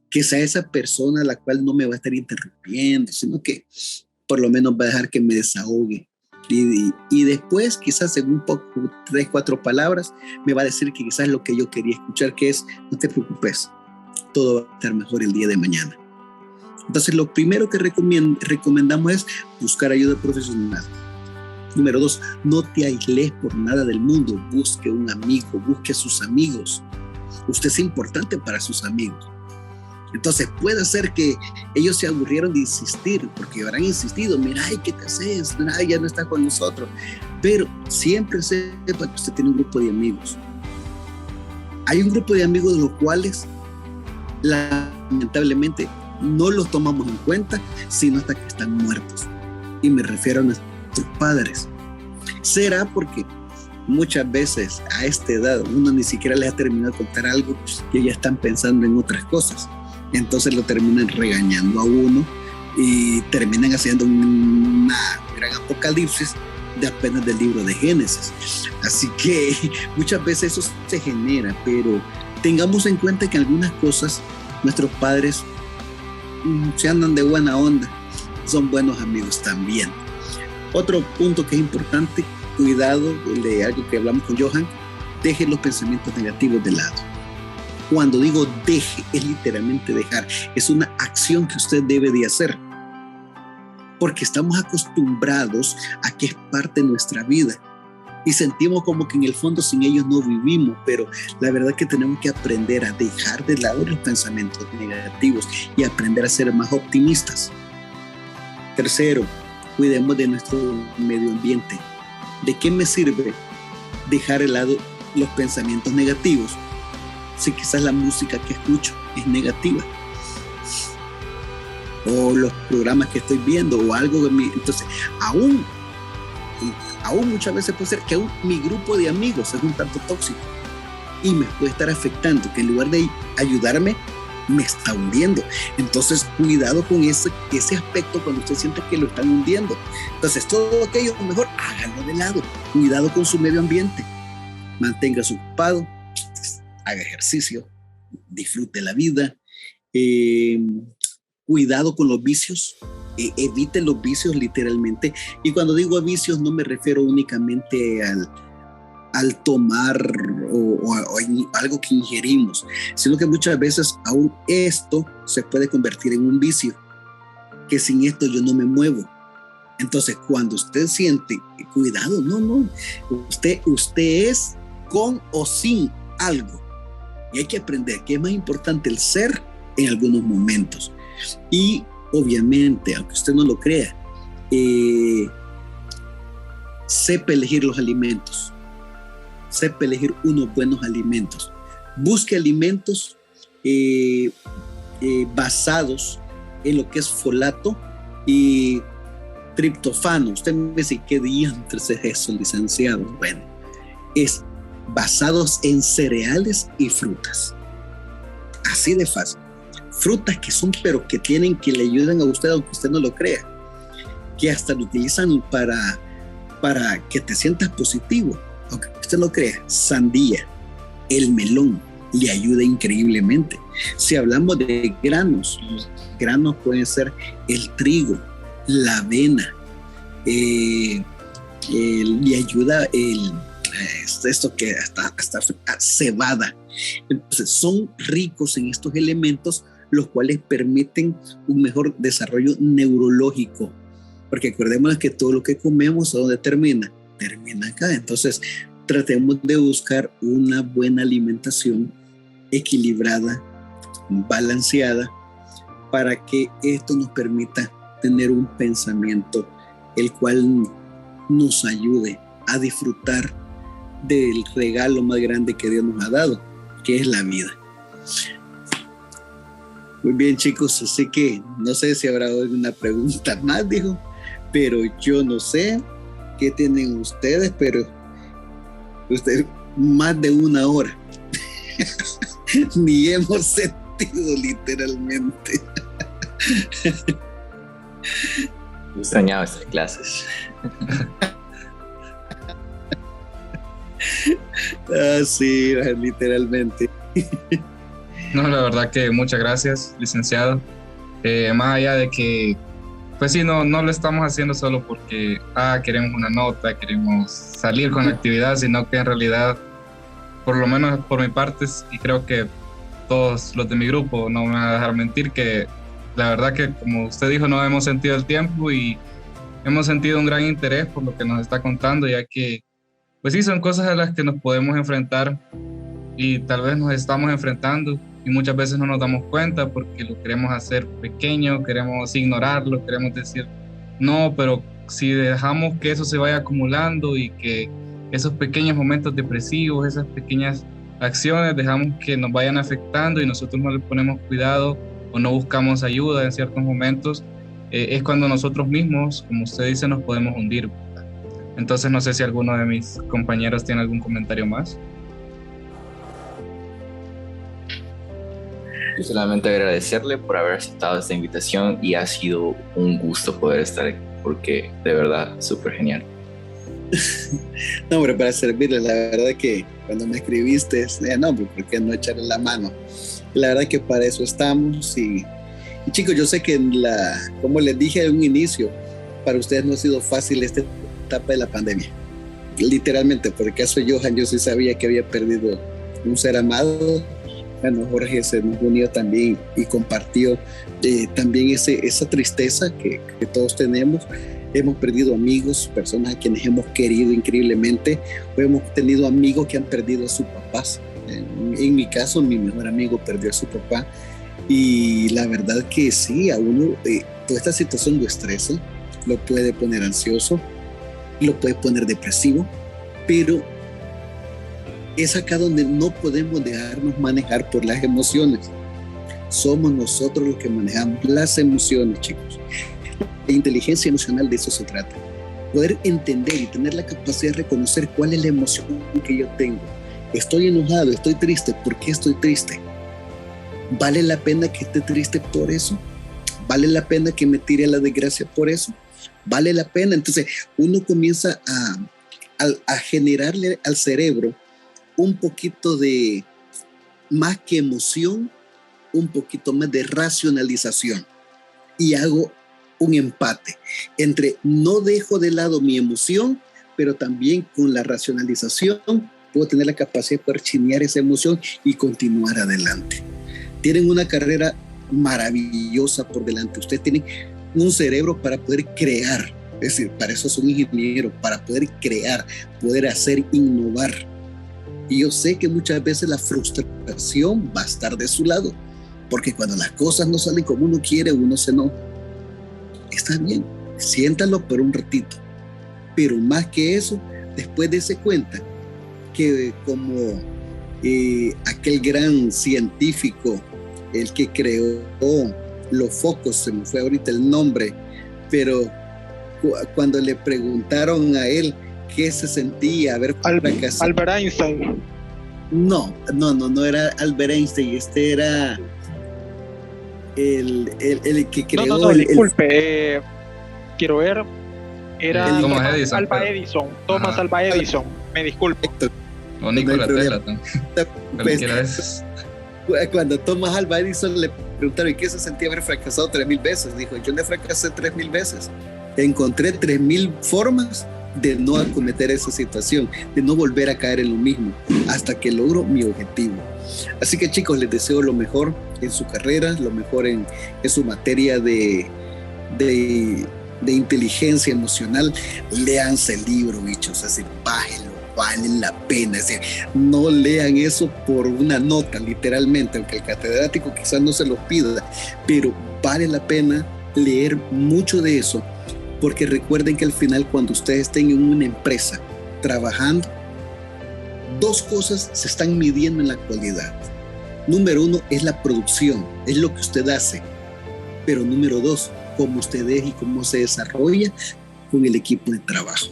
que sea esa persona a la cual no me va a estar interrumpiendo, sino que por lo menos va a dejar que me desahogue. Y después, quizás en un poco, 3, 4 palabras, me va a decir que quizás lo que yo quería escuchar, que es, no te preocupes, todo va a estar mejor el día de mañana. Entonces, lo primero que recomendamos es buscar ayuda profesional. Número 2, no te aísles por nada del mundo. Busque un amigo, busque a sus amigos. Usted es importante para sus amigos. Entonces puede ser que ellos se aburrieron de insistir, porque habrán insistido, mira, ¿qué te haces? Mira, ya no está con nosotros. Pero siempre sepa que usted tiene un grupo de amigos. Hay un grupo de amigos de los cuales lamentablemente no los tomamos en cuenta, sino hasta que están muertos. Y me refiero a nuestros padres. Será porque muchas veces a esta edad uno ni siquiera les ha terminado de contar algo que ya están pensando en otras cosas. Entonces lo terminan regañando a uno y terminan haciendo una gran apocalipsis de apenas del libro de Génesis. Así que muchas veces eso se genera, pero tengamos en cuenta que algunas cosas nuestros padres se andan de buena onda, son buenos amigos también. Otro punto que es importante, cuidado de algo que hablamos con Johan, deje los pensamientos negativos de lado. Cuando digo deje, es literalmente dejar. Es una acción que usted debe de hacer. Porque estamos acostumbrados a que es parte de nuestra vida. Y sentimos como que en el fondo sin ellos no vivimos. Pero la verdad es que tenemos que aprender a dejar de lado los pensamientos negativos y aprender a ser más optimistas. Tercero, cuidemos de nuestro medio ambiente. ¿De qué me sirve dejar de lado los pensamientos negativos si quizás la música que escucho es negativa? O los programas que estoy viendo o algo de mí. Entonces, aún muchas veces puede ser que aún mi grupo de amigos es un tanto tóxico y me puede estar afectando, que en lugar de ayudarme, me está hundiendo. Entonces, cuidado con ese aspecto cuando usted siente que lo están hundiendo. Entonces, todo aquello mejor, háganlo de lado. Cuidado con su medio ambiente. Manténgase ocupado, haga ejercicio, disfrute la vida. Cuidado con los vicios. Evite los vicios literalmente. Y cuando digo vicios no me refiero únicamente al tomar o algo que ingerimos, sino que muchas veces aún esto se puede convertir en un vicio, que sin esto yo no me muevo. Entonces cuando usted siente, cuidado, no, usted es con o sin algo, y hay que aprender que es más importante el ser en algunos momentos. Y obviamente, aunque usted no lo crea, sepa elegir los alimentos, sepa elegir unos buenos alimentos. Busque alimentos basados en lo que es folato y triptofano. Usted me dice, ¿qué diantres es eso, licenciado? Bueno, es basados en cereales y frutas. Así de fácil. Frutas que son, pero que le ayudan a usted, aunque usted no lo crea, que hasta lo utilizan para que te sientas positivo, aunque usted no crea. Sandía, el melón, le ayuda increíblemente. Si hablamos de granos, los granos pueden ser el trigo, la avena, le ayuda esto que hasta cebada. Entonces son ricos en estos elementos, los cuales permiten un mejor desarrollo neurológico, porque acordémonos que todo lo que comemos, ¿a dónde termina? Termina acá. Entonces tratemos de buscar una buena alimentación equilibrada, balanceada, para que esto nos permita tener un pensamiento el cual nos ayude a disfrutar del regalo más grande que Dios nos ha dado, que es la vida. Muy bien, chicos, así que no sé si habrá alguna pregunta más, dijo, pero yo no sé qué tienen ustedes, pero ustedes más de una hora. Ni hemos sentido literalmente. Extrañaba estas clases. Sí, literalmente. No, la verdad que muchas gracias, licenciado. Más allá de que, pues sí, no lo estamos haciendo solo porque queremos una nota, queremos salir con la actividad, sino que en realidad, por lo menos por mi parte, y creo que todos los de mi grupo no me van a dejar mentir, que la verdad que, como usted dijo, no hemos sentido el tiempo y hemos sentido un gran interés por lo que nos está contando, ya que, pues sí, son cosas a las que nos podemos enfrentar y tal vez nos estamos enfrentando y muchas veces no nos damos cuenta porque lo queremos hacer pequeño, queremos ignorarlo, queremos decir no, pero si dejamos que eso se vaya acumulando y que esos pequeños momentos depresivos, esas pequeñas acciones, dejamos que nos vayan afectando y nosotros no le ponemos cuidado o no buscamos ayuda en ciertos momentos, es cuando nosotros mismos, como usted dice, nos podemos hundir. Entonces no sé si alguno de mis compañeros tiene algún comentario más. Yo solamente agradecerle por haber aceptado esta invitación y ha sido un gusto poder estar aquí porque de verdad súper genial. No, hombre, para servirle, la verdad que cuando me escribiste, no, hombre, ¿por qué no echarle la mano? La verdad que para eso estamos y chicos, yo sé que como les dije en un inicio, para ustedes no ha sido fácil esta etapa de la pandemia, literalmente, por el caso de Johan, yo sí sabía que había perdido un ser amado. Bueno, Jorge se nos unió también y compartió también esa tristeza que todos tenemos. Hemos perdido amigos, personas a quienes hemos querido increíblemente, o hemos tenido amigos que han perdido a sus papás. En mi caso, mi mejor amigo perdió a su papá y la verdad que sí, a uno toda esta situación lo estresa, lo puede poner ansioso, lo puede poner depresivo, pero es acá donde no podemos dejarnos manejar por las emociones. Somos nosotros los que manejamos las emociones, chicos. La inteligencia emocional de eso se trata. Poder entender y tener la capacidad de reconocer cuál es la emoción que yo tengo. Estoy enojado, estoy triste. ¿Por qué estoy triste? ¿Vale la pena que esté triste por eso? ¿Vale la pena que me tire a la desgracia por eso? ¿Vale la pena? Entonces uno comienza a generarle al cerebro un poquito de, más que emoción, un poquito más de racionalización. Y hago un empate entre no dejo de lado mi emoción, pero también con la racionalización puedo tener la capacidad de poder chinear esa emoción y continuar adelante. Tienen una carrera maravillosa por delante. Ustedes tienen un cerebro para poder crear. Es decir, para eso son ingenieros, para poder crear, poder hacer, innovar. Y yo sé que muchas veces la frustración va a estar de su lado, porque cuando las cosas no salen como uno quiere, uno se enoja. Está bien, siéntalo por un ratito, pero más que eso, después dése cuenta que como aquel gran científico, el que creó los focos, se me fue ahorita el nombre, pero cuando le preguntaron a él qué se sentía haber fracasado. Albert Einstein. No era Albert Einstein, era el que creó. No, disculpe, quiero ver, era Thomas Edison, Alva Edison, Thomas Alva Edison, me disculpo. O Nikola Tesla. Pues, cuando Thomas Alva Edison le preguntaron qué se sentía haber fracasado 3,000 veces, dijo, yo le fracasé 3,000 veces. Encontré 3,000 formas de no acometer esa situación, de no volver a caer en lo mismo, hasta que logro mi objetivo. Así que chicos, les deseo lo mejor en su carrera, lo mejor en su materia de inteligencia emocional. Léanse el libro, bichos, así, bájenlo, vale la pena. Es decir, no lean eso por una nota, literalmente, aunque el catedrático quizás no se lo pida, pero vale la pena leer mucho de eso porque recuerden que al final cuando ustedes estén en una empresa trabajando, dos cosas se están midiendo en la actualidad. Número uno es la producción, es lo que usted hace, pero número dos, cómo usted es y cómo se desarrolla con el equipo de trabajo.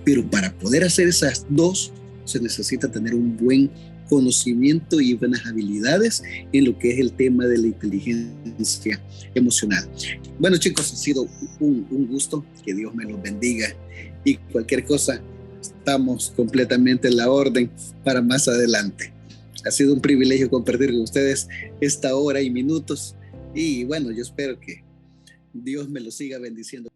Pero para poder hacer esas dos, se necesita tener un buen conocimiento y buenas habilidades en lo que es el tema de la inteligencia emocional. Bueno, chicos, ha sido un gusto, que Dios me los bendiga, y cualquier cosa, estamos completamente en la orden para más adelante. Ha sido un privilegio compartir con ustedes esta hora y minutos, y bueno, yo espero que Dios me lo siga bendiciendo.